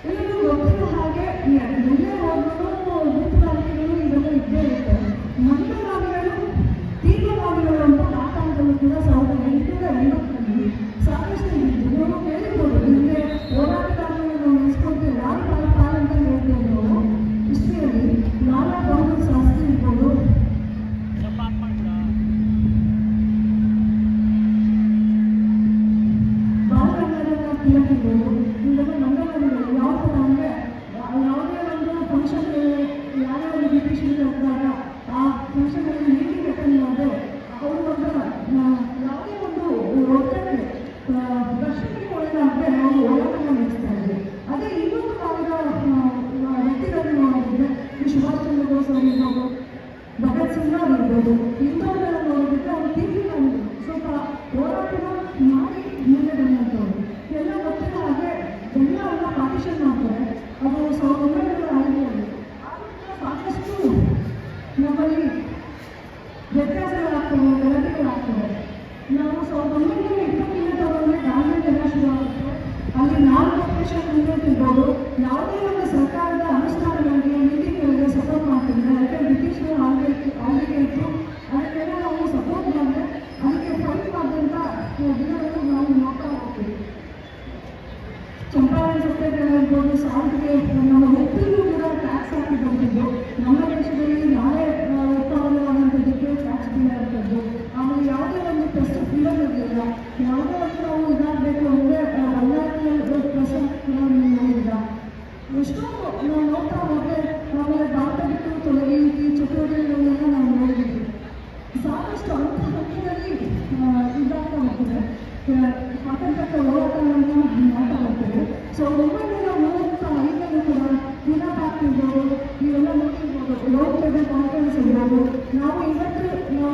ಎಲ್ಲರಿಗೂ ಗೊತ್ತಿರೋ ಹಾಗೆ ಎಲ್ಲೇ ಹೋದರೂ ರೂಪುಗಾಮಿಗಳು ಇವೆಲ್ಲ ಇದ್ದೇ ಇರ್ತವೆ. ಮಂದಗಾಮಿಗಳು ತೀವ್ರವಾದಿಗಳು ಅಂತ ಆ ಕಾಲದಲ್ಲೂ ಕೂಡ 1880ರಲ್ಲಿ ಸಾಕಷ್ಟು ಇದ್ದು ನಾವು ಕೇಳಿರ್ಬೋದು. ನಿಮಗೆ ಹೋರಾಟಗಾರರನ್ನು ನಾವು ನೆನೆಸ್ಕೊಳ್ತೀವಿ, ಲಾಲ್ ಪಾಲ್ ಅಂತ ಹೇಳ್ತೇವೆ ನಾವು ಹಿಸ್ಟ್ರಿಯಲ್ಲಿ. ಲಾಲಾ ಬಹದ್ದೂರ್ ಶಾಸ್ತ್ರಿ ಇರ್ಬೋದು, ಬಾಲಗಂಗಾಧರ ತಿಲಕ್ ಇರ್ಬೋದು. ಇವೆಲ್ಲ ಮಂದಗಾಮಿಗಳು. ಯಾವ ಥರ ಅಂದರೆ ಯಾವುದೇ ಒಂದು ಫಂಕ್ಷನ್ಗೆ ಯಾರೇ ಒಂದು ಬ್ರಿಟಿಷರಿಗೆ ಹೋದಾಗ ಆ ಫಂಕ್ಷನಲ್ಲಿ ಮೀಟಿಂಗ್ ಅಟೆಂಡ್ ಮಾಡಿದ್ರೆ ಅವರು ಒಂದು ಯಾವುದೇ ಒಂದು ಒತ್ತಡಕ್ಕೆ ದರ್ಶನಕ್ಕೆ ಒಳಗಾದರೆ ನಾವು ಹೋರಾಟವನ್ನು ನಡೆಸ್ತಾ ಇದ್ವಿ. ಅದೇ ಇನ್ನೊಂದು ಕಾಲದ ವ್ಯಕ್ತಿಗಳನ್ನು ನೋಡಿದ್ರೆ ಈ ಸುಭಾಷ್ ಚಂದ್ರ ಬೋಸ್ ಅವರಿರ್ಬೋದು, ಭಗತ್ ಸಿಂಗ್ ಅವರಿರ್ಬೋದು, ಇಂಥವ್ರನ್ನೆಲ್ಲ ನೋಡಿದ್ರೆ ಅವರು ತೀವ್ರವಾಗಿ ಸ್ವಲ್ಪ ಹೋರಾಟನ ಮಾಡಿ ಮುಂದೆ ಬಂದಂಥವ್ರು. ಎಲ್ಲ ಗೊತ್ತಿರೋ ಹಾಗೆ ಎಲ್ಲವನ್ನ ಪಾರ್ಟಿಷನ್ ಮಾಡ್ತಾರೆ. ಅದು 1905ರಲ್ಲಿ. ಸಾಕಷ್ಟು ನಮ್ಮಲ್ಲಿ ವ್ಯತ್ಯಾಸಗಳಾಗ್ತವೆ, ಗಲಾಟೆಗಳಾಗ್ತವೆ. ನಾವು 1927 ಗಾಂಧಿ ಎಲ್ಲ ಶುರುವಾಗುತ್ತೆ. ಅಲ್ಲಿ ನಾನ್ ಕಾರ್ಪೊರೇಷನ್ ಮೂವ್ಮೆಂಟ್ ಇರ್ಬೋದು, ಯಾವುದೇ ಒಂದು ಸರ್ಕಾರದ ಅನುಷ್ಠಾನಗಳಿಗೆ ಮೀಟಿಂಗ್ಗಳಿಗೆ ಸಪೋರ್ಟ್ ಮಾಡ್ತಿದ್ರೆ, ಅದಕ್ಕೆ ಬ್ರಿಟಿಷರು ಆಳ್ವಿಕೆ ಇತ್ತು, ಅದಕ್ಕೆಲ್ಲ ನಾವು ಸಪೋರ್ಟ್ ಮಾಡಿದ್ರೆ ಅದಕ್ಕೆ ಫೈಟ್ ಮಾಡಿದಂಥ ದಿನಗಳನ್ನು ನಾವು ನೋಡ್ತಾ ಹೋಗ್ತೀವಿ. ಚಂಪಾರಣ ಸತ್ಯಾಗ್ರಹ ಇರ್ಬೋದು, ಸಾಲ್ಟ್ಗೆ ನಮ್ಮ ಉಪ್ಪಿಗೂ ಕೂಡ ಟ್ಯಾಕ್ಸ್ ಹಾಕಿದಂಥದ್ದು, ನಮ್ಮ ದೇಶದಲ್ಲಿ ನಾವೇ ಉತ್ಪಾದನೆಯಾದಂಥದ್ದಕ್ಕೆ ಟ್ಯಾಕ್ಸ್ ಬೀಳಾದಂಥದ್ದು. ಆಮೇಲೆ ಯಾವುದೇ ಒಂದು ಪ್ರೆಸ್ ಫ್ರೀಡಮ್ ಇರಲಿಲ್ಲ. ಯಾವುದೇ ಒಂದು ನಾವು ಇದಾಗಬೇಕು ಅಂದರೆ ಪ್ರೆಸ್ ಕೂಡ ನೋಡಿಲ್ಲ. ಎಷ್ಟೋ ನಾವು ನೋಡ್ತಾ ಹೋದರೆ ಆಮೇಲೆ ಭಾರತ ಬಿಟ್ಟು ತೊಲಗಿ ಈ ಚಟುವಟಿಕೆಗಳನ್ನೆಲ್ಲ ನಾವು ನೋಡಿದ್ದೀವಿ. ಸಾಕಷ್ಟು ಹಂತದಲ್ಲಿ ಇದಾಗ್ತಾ ಹೋಗ್ತದೆ, ಸ್ವಾತಂತ್ರ್ಯಕ್ಕೆ ಹೋರಾಟಗಳನ್ನು ಮಾಡ್ತಾ ಹೋಗ್ತದೆ. 1935 ಕೂಡ ಪೀನಾ ಪ್ಯಾಕ್ಟ್ ಇರ್ಬೋದು, ಇವೆಲ್ಲ ನೋಡಿರ್ಬೋದು, ಲೋಕ್ ಲೇಬರ್ ಕಾನ್ಫರೆನ್ಸ್ ಇರ್ಬೋದು. ನಾವು ಇವತ್ತು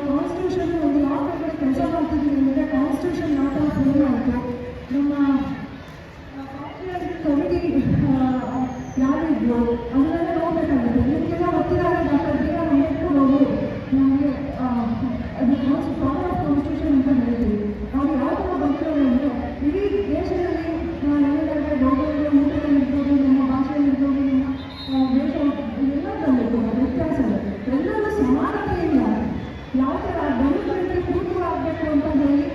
ಕಾನ್ಸ್ಟಿಟ್ಯೂಷನ್ ಒಂದು ಯಾವ ಕಡೆ ಕೆಲಸ ಮಾಡ್ತಿದ್ದೀವಿ ಅಂದರೆ ಕಾನ್ಸ್ಟಿಟ್ಯೂಷನ್ ಮಾತ್ರ ಪೂರ್ಣ ಆಯಿತು. ನಮ್ಮ ಕಮಿಟಿ ಯಾರಿದ್ರು ಅದನ್ನೆಲ್ಲ ನೋಡಬೇಕಾಗುತ್ತೆ. ನಿಮಗೆಲ್ಲ ಗೊತ್ತಿರೋ ಡಾಕ್ಟರ್ ಬಿ.ಆರ್. ಅಂಬೇಡ್ಕರ್ ಅವರು ನಮಗೆ ಅದು ಫಾದರ್ ಆಫ್ ಕಾನ್ಸ್ಟಿಟ್ಯೂಷನ್ ಅಂತ ಹೇಳ್ತೀವಿ. ಅವ್ರು ಯಾವ ಥರ ಬರ್ತಾರೆ ಅಂದರೆ ಇಡೀ ದೇಶದಲ್ಲಿ ಏನಾದರೆ ಊಟಗಳಿರ್ಬೋದು, ನಮ್ಮ ಭಾಷೆಯಲ್ಲಿರ್ಬೋದು, ನಮ್ಮ ದೇಶ ಎಲ್ಲದರಲ್ಲಿರ್ಬೋದು ವ್ಯತ್ಯಾಸಗಳು, ಎಲ್ಲರೂ ಸಮಾನತೆಯಿಂದ ಯಾವ ಥರ ಡೆಮೋಕ್ರೆಟಿಕ್ ಪೂರ್ಣವಾಗಬೇಕು ಅಂತ ಹೇಳಿ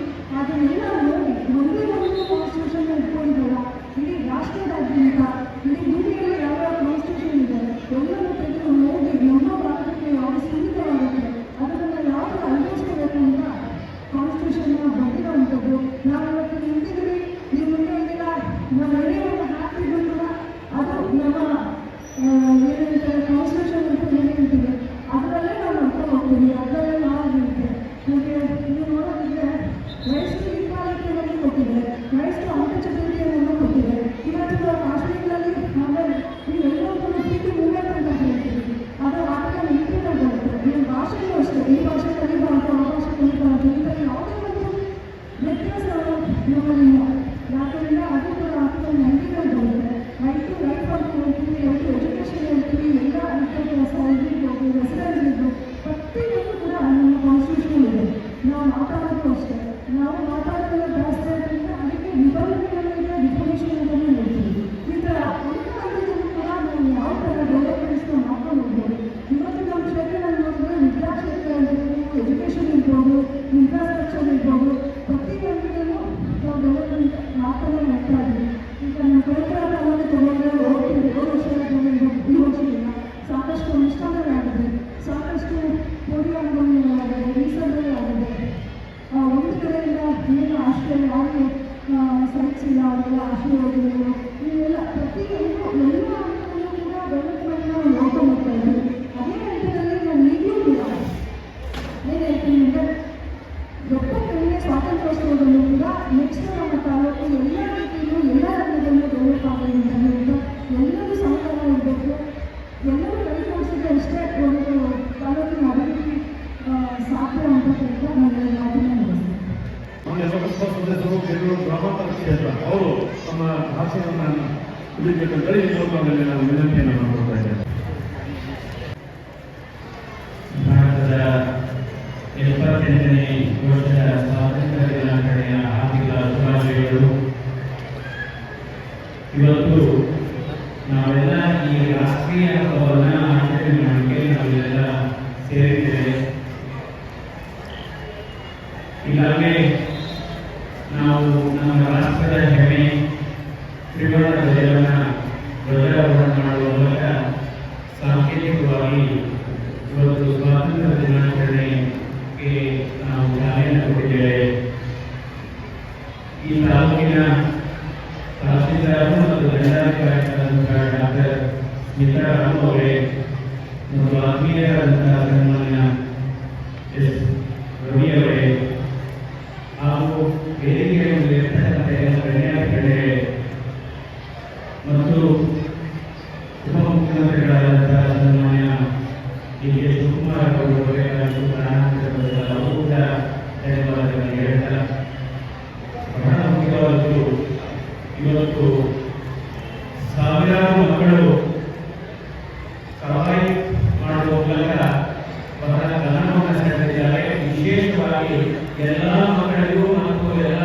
ಅದನ್ನೆಲ್ಲ ನೋಡಿ ಒಂದೇ ಒಂದು ಕಾನ್ಸ್ಟಿಟ್ಯೂಷನ್ ಇಟ್ಕೊಂಡಿದ್ದಲ್ಲ, ಇಡೀ ರಾಷ್ಟ್ರದಾದ್ಯಂತ ಇಡೀ ದುನಿಯಲ್ಲಿ ಯಾವ್ಯಾವ ಕಾನ್ಸ್ಟಿಟ್ಯೂಷನ್ ಇದೆ ಎಲ್ಲರೂ ತೆಗೆದು ನೋಡಿ ನಮ್ಮ ಭಾರತಕ್ಕೆ ಯಾವ ಸೀಮಿತವಾಗುತ್ತೆ ಅದನ್ನು ಯಾವ ಥರ ಅನ್ವಯಿಸ್ಕೋಬೇಕು ಅಂತ ಕಾನ್ಸ್ಟಿಟ್ಯೂಷನ್ನ ಬರೆದಿರೋವಂಥದ್ದು. ನಾವು ಇವತ್ತು ನಿಂತಿದ್ದೀವಿ, ನೀವು ಮುಂದೆ ಇದ್ದೀರಾ, ನಾವು ಏನೇ ಒಂದು ಹಾಕ್ತಿದ್ರು ಕೂಡ ಅದು ನಮ್ಮ ಏನೇಳ್ತಾರೆ ಕಾನ್ಸ್ಟಿಟ್ಯೂಷನ್ ಅಂತ ಏನೇಳ್ತೀವಿ ಅದರಲ್ಲೇ ನಾವು ನೋಡ್ಕೊಂಡು ಹೋಗ್ತೀವಿ, ಅದರಲ್ಲೇ ನಾವು ಇರುತ್ತೆ. ನಮಗೆ ನೀವು ನೋಡೋದಿದ್ರೆ ರೈಸ್ ಟು ಈಕ್ವಾಲಿಟಿಯನ್ನು ಕೊಟ್ಟಿದೆ, ರೈಸ್ ಟು ಅನ್ಟಚಬಿಲಿಟಿಯನ್ನು ಕೊಟ್ಟಿದೆ. ಇವತ್ತು ಕಾಶ್ಮೀರದಲ್ಲಿ ಆಮೇಲೆ ನೀವೆಲ್ಲೋ ಒಂದು ಫ್ರೀ ಮೂವ್ಮೆಂಟ್ ಅಂತ ಹೇಳ್ತೀವಿ, ಅದು ಆಟದಲ್ಲಿ ಇಂಪ್ರೂವ್ಮೆಂಟ್ ಬರುತ್ತೆ. ನಿಮ್ಮ ಭಾಷೆಯೂ ಅಷ್ಟೇ, ಈ ಭಾಷೆ ಕಲಿಬಾರ್ದು, ಆ ಭಾಷೆ ಕಲಿಬಾರ್ದು, ಈ ಥರ ಯಾವುದೇ ಒಂದು ವ್ಯತ್ಯಾಸಗಳು ನಮ್ಮಲ್ಲಿಲ್ಲ. ಯಾಕಂದರೆ ಅದು ಕೂಡ ಆಟದಲ್ಲಿ ನಂಬಿಕೆಗಳು ಬರುತ್ತೆ. ರೈಟ್ ಟು ಲೈಫ್ ಅಂತ ಹೇಳ್ತೀವಿ, ರೈಟ್ ಟು ಎಜುಕೇಷನ್ ಹೇಳ್ತೀವಿ, ಎಲ್ಲ ಇರ್ಬೋದು, ರೆಸಿಡೆನ್ಸ್ ಇರ್ಬೋದು, ಪ್ರತಿಯೊಂದು ಕೂಡ ನಮ್ಮ ಕಾನ್ಸ್ಟಿಟ್ಯೂಷನ್ ಇದೆ. ನಾವು ಮಾತಾಡೋದು ಅಷ್ಟೇ, ನಾವು ಮಾತಾಡೋದೆಲ್ಲ ಜಾಸ್ತಿ ಆದ್ದರಿಂದ ಅದಕ್ಕೆ ವಿವರಣೆಗಳಿಂದ ಡಿಫಿನೇಷನ್ ಅಂತಲೇ ಹೇಳ್ತೀವಿ. ಈ ಥರ ಒಂದು ಹಂತದಲ್ಲೂ ಕೂಡ ನಾವು ಯಾವ ಥರ ಡೆವಲಪ್ಮೆಂಟ್ಸ್ನ ಮಾಡ್ಕೊಂಡು ಹೋಗ್ಬೋದು. ಇವತ್ತು ನಮ್ಮ ಕ್ಷೇತ್ರದಲ್ಲಿ ನೋಡಿದ್ರೆ ವಿದ್ಯಾಕ್ಷೇತ್ರ ಇರ್ಬೋದು, ಎಜುಕೇಷನ್ ಇರ್ಬೋದು, ಇನ್ಫ್ರಾಸ್ಟ್ರಕ್ಚರ್ ಇರ್ಬೋದು, ಪ್ರತಿಯೊಂದರಲ್ಲೂ ನಾವು ಡೆವಲಪ್ಮೆಂಟ್ ಮಾಡ್ತಾನೆ ಹೋಗ್ತಾ ಇದ್ದೀವಿ. ಈಗ ನಮ್ಮ ಪರಿಸರ ಕಾಲದಲ್ಲಿ ತಗೊಂಡ್ರೆ ಹೋಗ್ತೀವಿ, 7 ವರ್ಷ ಈ ವರ್ಷ ಇಲ್ಲ, ಸಾಕಷ್ಟು ಅನುಷ್ಠಾನಗಳಾಗಿದೆ, ಸಾಕಷ್ಟು ಪೋಡಿಯಾಗಿದೆ, ರೀಸರ್ವೆಗಳಾಗಿದೆ. ಒಂದು ಕಡೆಯಿಂದ ಏನು ಆಶ್ರಯ ಯಾರು ಸೈಟ್ಸ್ ಇಲ್ಲ ಅವರೆಲ್ಲ ಆಶ್ರಯಗಳು ಇವೆಲ್ಲ ಪ್ರತಿಯೊಂದು ಎಲ್ಲ ಹಂತದಲ್ಲೂ ಕೂಡ ಡೆವಲಪ್ಮೆಂಟ್ನ ನೋಡ್ಕೊಂಡು ಹೋಗ್ತಾ ಇದ್ದೀವಿ. ಅದೇ ಹಂತದಲ್ಲಿ ನಾನು ಈಗಲೂ ಕೂಡ ಏನು ಹೇಳ್ತೀನಿ ಅಂದರೆ ಕ್ಷೇತ್ರದಲ್ಲೂ ಕೂಡ ನೆಕ್ಸ್ಟ್ ನಮ್ಮ ತಾಲೂಕು ಎಲ್ಲ ರೀತಿಯಲ್ಲೂ ಎಲ್ಲ ರಂಗದಲ್ಲೂ ಡೆವಲಪ್ ಆಗಲಿ ಅಂತ ಹೇಳಿದ್ರೆ ಎಲ್ಲರೂ ಸಹಕಾರ ಇರಬೇಕು. ಎಲ್ಲರೂ ಕೈ ಜೋಡಿಸಿದ್ರೆ ಅಷ್ಟೇ ಒಂದು ತಾಲೂಕಿನ ಅಭಿವೃದ್ಧಿ ಸಾಧ್ಯ ಅಂತ ಹೇಳ್ತಾ ನಾನು ಮಾತನ್ನ ನಡೆಸ್ತೀನಿ. ಲೋಕಸಭಾ ಸದಸ್ಯರು ಬೆಂಗಳೂರು ಗ್ರಾಮಾಂತರ ಕ್ಷೇತ್ರ ಅವರು ತಮ್ಮ ಭಾಷಣವನ್ನು ತಿಳಿಬೇಕಂತೇಳಿ ಈ ಮೂಲಕದಲ್ಲಿ ನಾನು ವಿನಂತಿಯನ್ನು ಮಾಡಿಕೊಳ್ತಾ ಇದ್ದೇನೆ. ಭಾರತದ 78ನೇ ವರ್ಷದ ಸ್ವಾತಂತ್ರ್ಯ ದಿನಾಚರಣೆಯ ಹಾರ್ದಿಕ ಶುಭಾಶಯಗಳು. ಇವತ್ತು ನಾವೆಲ್ಲ ಈ ರಾಷ್ಟ್ರೀಯ ಹಬ್ಬವನ್ನು ಆಚರಣೆ ಮಾಡಲಿಕ್ಕೆ ನಾವೆಲ್ಲ ಸೇರಿದ್ದೇವೆ. ಈಗಾಗಲೇ ನಾವು ನಮ್ಮ ರಾಷ್ಟ್ರದ ಹೆಮ್ಮೆ ತ್ರಿವರ್ಣ ಧ್ವಜಾರೋಹಣ ಮಾಡುವ ಮೂಲಕ ಸಾಂಕೇತಿಕವಾಗಿ ಇವತ್ತು ಸ್ವಾತಂತ್ರ್ಯ ದಿನಾಚರಣೆಗೆ ನಾವು ಚಾಲನೆ ಕೊಟ್ಟಿದ್ದೇವೆ. ಈ ತಾಲೂಕಿನ ತಹಸೀಲ್ದಾರ್ ಮತ್ತು ದಂಡಾಧಿಕಾರಿಗಳಾದಂತಹ ಡಾಕ್ಟರ್ ಸ್ಮಿತಾ ರಾಮ್ ಅವರೇ ಮತ್ತು ಆತ್ಮೀಯರಾದಂತಹ ಸನ್ಮಾನ್ಯ ಎಸ್ ರವಿ ಅವರೇ ಹಾಗೂ ವೇದಿಕೆಯ ಇರ್ತಕ್ಕಂಥ ಗಣ್ಯಾಧಿಕಾರಿಗಳೇ ಮತ್ತು ಉಪಮುಖ್ಯಮಂತ್ರಿಗಳಾದಂತಹ ಸನ್ಮಾನ್ಯ ಡಿ ಕೆ ಶಿವಕುಮಾರ್ ಅವರೇ ಅವರು ಕೂಡ ಧನ್ಯವಾದಗಳನ್ನು ಹೇಳ್ತಾ, ಬಹಳ ಮುಖ್ಯವಾದದ್ದು ಇವತ್ತು ಸಾವಿರಾರು ಮಕ್ಕಳು ಸಹಾಯ ಮಾಡುವ ಮೂಲಕ ಬಹಳ ಗಮನವನ್ನು ಸೆಳೆದಿದ್ದಾರೆ. ವಿಶೇಷವಾಗಿ ಎಲ್ಲ ಮಕ್ಕಳಿಗೂ ಮತ್ತು ಎಲ್ಲ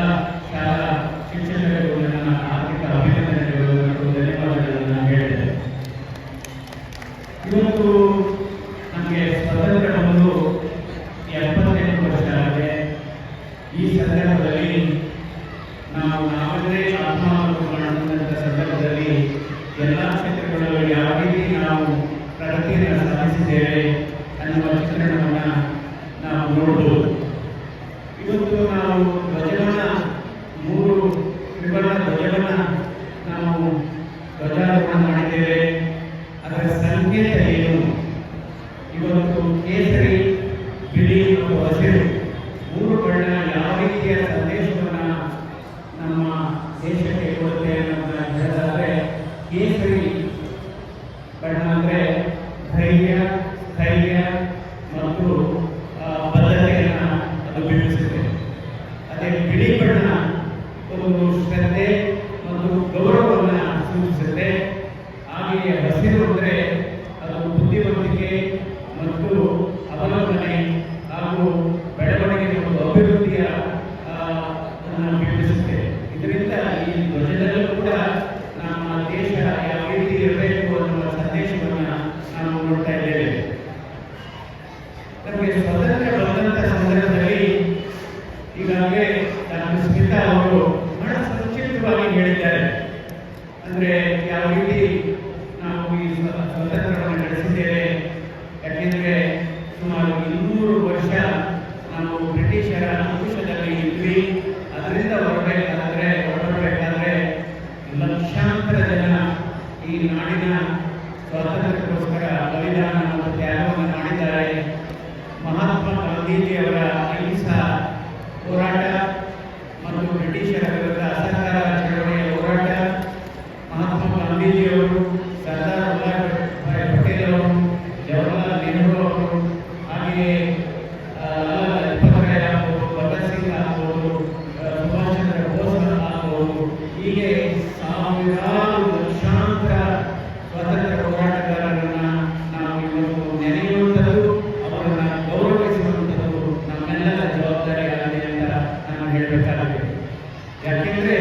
ಶಾಲಾ ಶಿಕ್ಷಕರಿಗೂ ನನ್ನ ಆರ್ಥಿಕ ಅಭಿನಂದನೆಗಳು ಮತ್ತು ಧನ್ಯವಾದಗಳನ್ನು ಹೇಳಿದೆ. ಇವತ್ತು ನಮಗೆ ಸ್ವಾತಂತ್ರ್ಯ ಬಂದು 78 ವರ್ಷ ಆಗಿದೆ. ಈ ಸಂದರ್ಭದಲ್ಲಿ ನಾವೇ ಆತ್ಮಾವಲೋಕನ ಮಾಡುವಂಥ ಸಂದರ್ಭದಲ್ಲಿ ಎಲ್ಲ ಕ್ಷೇತ್ರಗಳಲ್ಲಿ ಯಾವ ರೀತಿ ನಾವು ಪ್ರಗತಿಯನ್ನು ಸಾಧಿಸಿದ್ದೇವೆ ಅನ್ನುವ ಚಿತ್ರಣವನ್ನು ನಾವು ನೋಡಬಹುದು. ಇವತ್ತು ನಾವು ಧ್ವಜವನ್ನು 3 ತ್ರಿವರ್ಣ ಧ್ವಜವನ್ನು ನಾವು ಧ್ವಜಾರೋಹಣ ಮಾಡಿದ್ದೇವೆ. ಅದರ ಸಂಕೇತ ಏನು? ಇವತ್ತು ಕೇಸರಿ, ಬಿಳಿ ಮತ್ತು ಹಸಿರು 3 ಬಣ್ಣ ಯಾವ ರೀತಿಯ ಸಂದೇಶವನ್ನು ನಮ್ಮ ದೇಶಕ್ಕೆ ಕೊಡುತ್ತೆ ಅನ್ನೋದನ್ನ ಹೇಳೋದಾದ್ರೆ, ಕೇಸರಿ ಬಣ್ಣ ಅಂದರೆ ಧೈರ್ಯ, ಸ್ಥೈರ್ಯ ಮತ್ತು ಬದ್ಧತೆಯನ್ನು ಅದು ಬಿಂಬಿಸುತ್ತೆ. ಅದೇ ಬಿಳಿ ಬಣ್ಣ ಒಂದು ಶ್ರದ್ಧೆ ಮತ್ತು ಗೌರವವನ್ನು ಸೂಚಿಸುತ್ತೆ. ಹಾಗೆಯೇ ಹಸಿರು ಅಂದರೆ ಅದು ಬುದ್ಧಿವಂತಿಕೆ ಮತ್ತು ಅವಲಂಬನೆ ಹಾಗೂ ಬೆಳವಣಿಗೆ ಮತ್ತು ಅಭಿವೃದ್ಧಿಯ ಬಿಂಬಿಸುತ್ತೆ. ಇದರಿಂದ ಈ ಧ್ವಜದಲ್ಲೂ ಕೂಡ ನಮ್ಮ ದೇಶ ಯಾವ ರೀತಿ ಇರಬೇಕು ಅನ್ನುವ ಸಂದೇಶವನ್ನು ನಾವು ನೋಡ್ತಾ ಇದ್ದೇವೆ. ನಮಗೆ ಸ್ವಾತಂತ್ರ್ಯ ಬಂದಂಥ ಸಂದರ್ಭದಲ್ಲಿ ಈಗಾಗಲೇ ಡಾಕ್ಟರ್ ಸ್ಮಿತಾ ಅವರು ಬಹಳ ಸಂಕ್ಷಿಪ್ತವಾಗಿ ಹೇಳಿದ್ದಾರೆ. ಅಂದರೆ ಯಾವ ರೀತಿ ನಾವು ಈ ಸ್ವಾತಂತ್ರ್ಯವನ್ನು ನಡೆಸಿದ್ದೇವೆ. ಯಾಕೆಂದರೆ ಸುಮಾರು 200 ವರ್ಷ ನಾವು ಬ್ರಿಟಿಷರ ಅಂಕುಶದಲ್ಲಿ ಇದ್ವಿ. ಅದರಿಂದ ಹೊರಬರಬೇಕಾದ್ರೆ ಲಕ್ಷಾಂತರ ಜನ ಈ ನಾಡಿನ ಸ್ವಾತಂತ್ರ್ಯಕ್ಕೋಸ್ಕರ ಬಲಿದಾನ ಮತ್ತು ತ್ಯಾಗವನ್ನು ಮಾಡಿದ್ದಾರೆ. ಮಹಾತ್ಮ ಗಾಂಧೀಜಿಯವರ ಅಹಿಂಸಾ ಹೋರಾಟ ಮತ್ತು ಬ್ರಿಟಿಷರ ವಿರುದ್ಧ ಅಸಹಕಾರ ಚಳವಳಿಯ ಹೋರಾಟ, ಮಹಾತ್ಮ ಗಾಂಧೀಜಿಯವರು, ಸರ್ದಾರ್ ವಲ್ಲಭಭಾಯಿ ಪಟೇಲ್ ಅವರು, ಜವಾಹರ್ಲಾಲ್ ನೆಹರು ಅವರು, ಹಾಗೆಯೇ ಲಾಲಾ ಲಜಪತ್ ರಾಯ್ ಆಗ್ಬೋದು, ಭಗತ್ ಸಿಂಗ್ ಆಗ್ಬೋದು, ಸುಭಾಷ್ ಚಂದ್ರ ಬೋಸ್ ಆಗ್ಬೋದು, ಹೀಗೆ ಸಾವಿರಾರು ಲಕ್ಷಾಂತರ ಸ್ವಾತಂತ್ರ್ಯ ಹೋರಾಟಗಾರರನ್ನ ನಾವು ಇವತ್ತು ನೆನೆಯುವಂಥದ್ದು, ಅವರನ್ನು ಗೌರವಿಸುವಂಥದ್ದು ನಮ್ಮೆಲ್ಲರ ಜವಾಬ್ದಾರಿ ಆಗಿದೆ ಅಂತ ನಾನು ಹೇಳಬೇಕಾಗಿದೆ. ಯಾಕೆಂದರೆ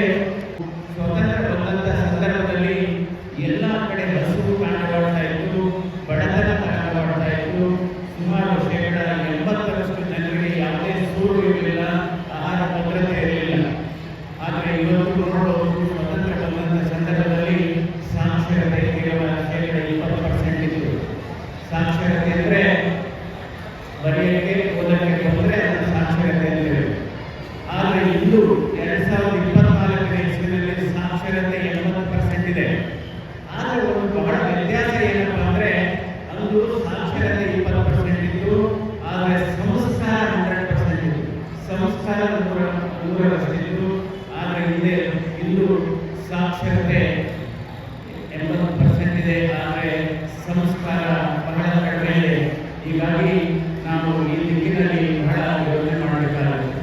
ಸಾಕ್ಷರತೆ 80% ಇದೆ, ಆದರೆ ಸಂಸ್ಕಾರ ಬಹಳ ಕಡಿಮೆ ಇದೆ. ಹೀಗಾಗಿ ನಾವು ಈ ದಿಕ್ಕಿನಲ್ಲಿ ಬಹಳ ಯೋಚನೆ ಮಾಡಬೇಕಾಗುತ್ತೆ.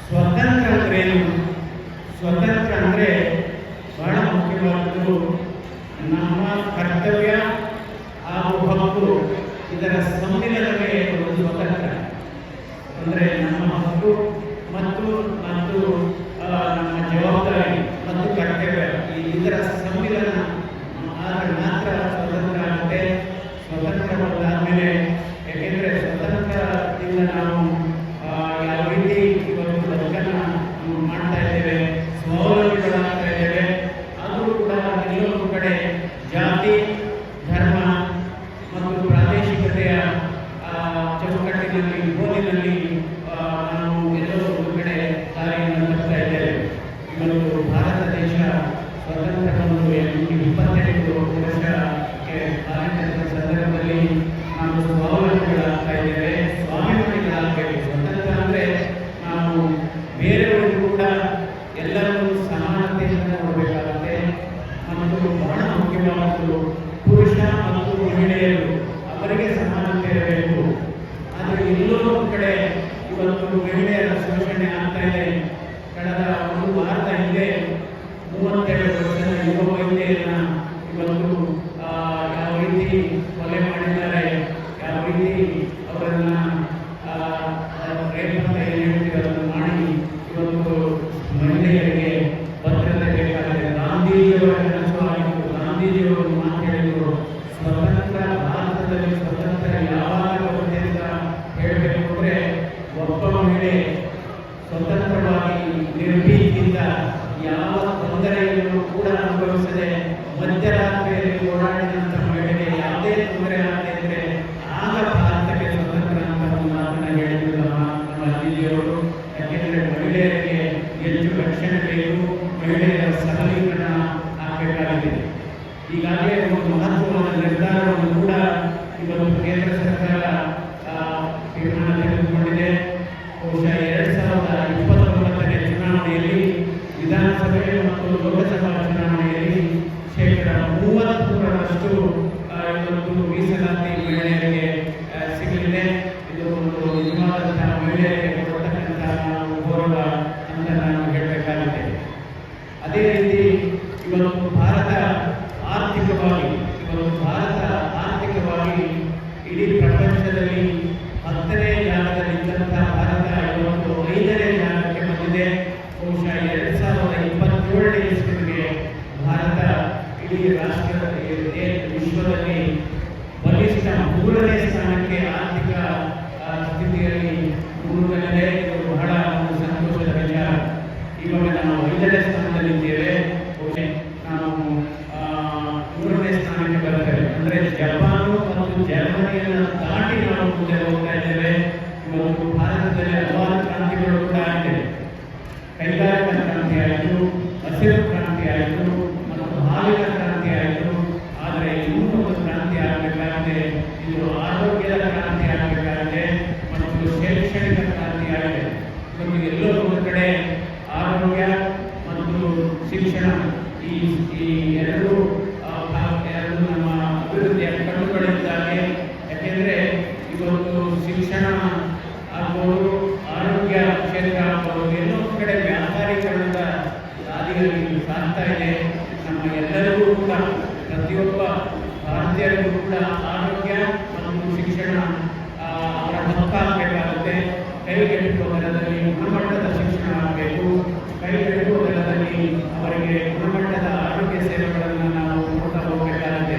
ಸ್ವತಂತ್ರ ಅಂದ್ರೇನು? ಸ್ವತಂತ್ರ ಅಂದರೆ ಬಹಳ ಮುಖ್ಯವಾದದ್ದು ನಮ್ಮ ಕರ್ತವ್ಯ ಹಾಗೂ ಹಕ್ಕು, ಇದರ ಸಮ್ಮಿಲನವೇ ಒಂದು ಸ್ವತಂತ್ರ. ಅಂದರೆ ನಮ್ಮ ಹಕ್ಕು ಮತ್ತು ಮತ್ತು ನಮ್ಮ ಜವಾಬ್ದಾರಿ ಮತ್ತು ಕರ್ತವ್ಯ ಇದರ ಸಮ್ಮಿಲನ ಆದರೆ ಮಾತ್ರ ಸ್ವತಂತ್ರ ಆಗುತ್ತೆ. ಸ್ವತಂತ್ರ ಬಂದಾದಮೇಲೆ, ಯಾಕೆಂದರೆ ಸ್ವತಂತ್ರದಿಂದ ನಾವು ಯಾವ ರೀತಿ ಇವತ್ತು ಬದುಕನ್ನು ಮಾಡ್ತಾ ಇದ್ದೇವೆ, ಸ್ವಾವಲಂಬಿಗಳಾಗ್ತಾ ಇದ್ದೇವೆ, ಅದು ಕೂಡ ಎಲ್ಲೊಂದು ಕಡೆ ಜಾತಿ, ಧರ್ಮ ಮತ್ತು ಪ್ರಾದೇಶಿಕತೆಯ ಚೌಕಟ್ಟಿನಲ್ಲಿ, ಗೋಲಿನಲ್ಲಿ ನಾವು ಎಲ್ಲೋ ಒಂದು ಕಡೆ ದಾರಿಯನ್ನು ತಪ್ತಾ ಇದ್ದೇವೆ. ಇವತ್ತು ಭಾರತ ದೇಶ ಸ್ವತಂತ್ರ ಬಂದು 22 ವರ್ಷಕ್ಕೆ ಆರಂಭಿಸಿದ ಸಂದರ್ಭದಲ್ಲಿ ನಾವು ಸ್ವಾವಲಂಬಿಗಳಾಗ್ತಾ ಇದ್ದೇವೆ, ಸ್ವಾಭಿಮಾನಿಗಳಾಗಬೇಕು. ಸ್ವತಂತ್ರ ಅಂದರೆ ನಾವು ಬೇರೆಯವರಿಗೂ ಕೂಡ ಎಲ್ಲರೂ ಸಮಾನತೆಯನ್ನು ನೋಡಬೇಕಾಗುತ್ತೆ. ಮತ್ತು ಬಹಳ ಮುಖ್ಯವಾದದ್ದು ಪುರುಷ ಮತ್ತು ಮಹಿಳೆಯರು ಅವರಿಗೆ ಸಮಾನತೆ ಇರಬೇಕು. ಆದರೆ ಎಲ್ಲೋ ಒಂದು ಕಡೆ ಇವತ್ತು ಮಹಿಳೆಯರ ಶೋಷಣೆ ಆಗ್ತಾ ಇದೆ. ಕಳೆದ ಒಂದು ವಾರದ ಹಿಂದೆ 32 ವರ್ಷದ ಯುವ ಮಹಿಳೆಯರನ್ನ ಇವತ್ತು ಯಾವ ರೀತಿ ಕೊಲೆ ಮಾಡಿದ್ದಾರೆ, ಯಾವ ರೀತಿ ಅವರನ್ನ ರೇಪ್ ಅಂತ ಏನು ಹೇಳ್ತೀವಿ ಅದನ್ನು ಮಾಡಿ ಇವತ್ತು ಮಹಿಳೆಯರಿಗೆ ಭದ್ರತೆ ಬೇಕಾಗಿದೆ. ಗಾಂಧೀಜಿಯವರ ಕನಸು ಆಗಿತ್ತು. ಗಾಂಧೀಜಿಯವರು ಮಾತು ಹೇಳಿದರು, ಸ್ವತಂತ್ರ ಭಾರತದಲ್ಲಿ ಸ್ವತಂತ್ರ ಯಾವಾಗ ಬರುತ್ತೆ ಅಂತ ಹೇಳಬೇಕು ಅಂದರೆ ಒಬ್ಬ ಮಹಿಳೆ ಸ್ವತಂತ್ರವಾಗಿ ನಿರ್ಭೀತಿಯಿಂದ ಯಾವ ತೊಂದರೆಯನ್ನು ಕೂಡ ಅನುಭವಿಸದೆ ಮಧ್ಯರಾತ್ರಿಯಲ್ಲಿ ಓಡಾಡಿದಂಥ ಮಹಿಳೆಗೆ ಯಾವುದೇ ತೊಂದರೆ ಆಗದೆ ಇದ್ದರೆ ಆಗ ಭಾರತಕ್ಕೆ ಸ್ವತಂತ್ರ ಅಂತ ಒಂದು ಮಾತನ್ನು ಹೇಳಿದ್ರು ನಮ್ಮ ಗಾಂಧೀಜಿಯವರು. ಯಾಕೆಂದರೆ ಮಹಿಳೆಯರಿಗೆ ಹೆಚ್ಚು ರಕ್ಷಣೆ ಬೇಕು, ಮಹಿಳೆಯರ ಸಬಲೀಕರಣ ಆಗಬೇಕಾಗಿದೆ. ಈಗಾಗಲೇ ಒಂದು ಮಹತ್ವವಾದ ನಿರ್ಧಾರವನ್ನು ಕೂಡ ಇವತ್ತು ಕೇಂದ್ರ ಸರ್ಕಾರ ತೀರ್ಮಾನ ತೆಗೆದುಕೊಂಡಿದೆ. ಬಹುಶಃ 2029ನೇ ಚುನಾವಣೆಯಲ್ಲಿ, ವಿಧಾನಸಭೆ ಮತ್ತು ಲೋಕಸಭಾ ಚುನಾವಣೆಯಲ್ಲಿ 33% ಇವತ್ತು ಮೀಸಲಾತಿ ಮಹಿಳೆಯರಿಗೆ ಸಿಗಲಿದೆ. ಇದು ಒಂದು ನಿಜವಾದಂತಹ ಮಹಿಳೆಯರಿಗೆ ಕೊಡ್ತಕ್ಕಂತಹ ನಾವು ಗೌರವ ಅಂತ ನಾನು ಹೇಳಬೇಕಾಗಿದೆ. ಅದೇ ರೀತಿ ಇವತ್ತು ಭಾರತ ಆರ್ಥಿಕವಾಗಿ ಇಡೀ ಪ್ರಪಂಚದಲ್ಲಿ 10ನೇ ಜಾಗದಲ್ಲಿದ್ದಂತಹ ಭಾರತ ಇವತ್ತು 5ನೇ ಜಾಗಕ್ಕೆ ಬಂದಿದೆ. ಬಹುಶಃ 2027ನೇ ಇಸ್ವಿಗೆ ಭಾರತ ಇಡೀ ವಿಶ್ವದಲ್ಲಿ ಬಲಿಷ್ಠ 3ನೇ ಸ್ಥಾನಕ್ಕೆ ಆರ್ಥಿಕ ಸ್ಥಿತಿಯಲ್ಲಿ ಮುನ್ನಡೆದಿದೆ. ಇದು ಬಹಳ ಒಂದು ಸಂತೋಷದ ವಿಚಾರ. ಇವಾಗ ನಾವು 5ನೇ ಸ್ಥಾನದಲ್ಲಿದ್ದೇವೆ. ನಾವು 3ನೇ ಸ್ಥಾನಕ್ಕೆ ಬರ್ತೇವೆ. ಅಂದರೆ ಜಪಾನು ಮತ್ತು ಜರ್ಮನಿಯನ್ನು ದಾಟಿ ನಾವು ಮುಂದೆ ಹೋಗ್ತಾ ಇದ್ದೇವೆ. ಇವತ್ತು ಭಾರತದಲ್ಲಿ ಹಲವಾರು ಕ್ರಾಂತಿಗಳು ಕೂಡ ಆಗಿದೆ. ಕೈಗಾರಿಕಾ ಕ್ರಾಂತಿ ಆಯಿತು, ಹಸಿರು ಕ್ರಾಂತಿ ಆಯಿತು ಮತ್ತು ಹಾಲಿನ ಕ್ರಾಂತಿ ಆಯಿತು. ಆದರೆ ಇನ್ನೂ ಒಂದು ಕ್ರಾಂತಿ ಆಗಬೇಕಾಗಿದೆ. ಇದು ಆರೋಗ್ಯದ ಕ್ರಾಂತಿ ಆಗಬೇಕಾಗಿದೆ ಮತ್ತು ಶೈಕ್ಷಣಿಕ ಕ್ರಾಂತಿ ಆಗಿದೆ. ಇವತ್ತು ಎಲ್ಲೋ ಒಂದು ಕಡೆ ಆರೋಗ್ಯ ಮತ್ತು ಶಿಕ್ಷಣ ಈ ಎರಡು ನಮ್ಮ ಅಭಿವೃದ್ಧಿಯ ಕಣ್ಣುಗಳಿದ್ದಾಗೆ. ಯಾಕೆಂದರೆ ಇವತ್ತು ಶಿಕ್ಷಣ ಆಗ್ಬೋದು, ಆರೋಗ್ಯ ಕ್ಷೇತ್ರ ಆಗ್ಬೋದು, ಎಲ್ಲೋ ಒಂದು ಕಡೆ ವ್ಯಾಪಾರೀಕರಣದ ಹಾದಿಯಲ್ಲಿ ಸಾಗ್ತಾ ಇದೆ. ನಮ್ಮ ಎಲ್ಲರಿಗೂ ಕೂಡ, ಪ್ರತಿಯೊಬ್ಬ ಭಾರತೀಯರಿಗೂ ಕೂಡ ಆರೋಗ್ಯ ಮತ್ತು ಶಿಕ್ಷಣ ಅವರ ಹಕ್ಕಾಗಬೇಕಾಗುತ್ತೆ. ಕೈಗೆಟುಕುವ ದರದಲ್ಲಿ ಗುಣಮಟ್ಟದ ಶಿಕ್ಷಣ ಆಗಬೇಕು. ಕೈಗೆಟುಕುವ ದರದಲ್ಲಿ ಅವರಿಗೆ ಗುಣಮಟ್ಟದ ಆರೋಗ್ಯ ಸೇವೆಗಳನ್ನು ನಾವು ಕೊಡ್ತಾ ಹೋಗಬೇಕಾಗುತ್ತೆ.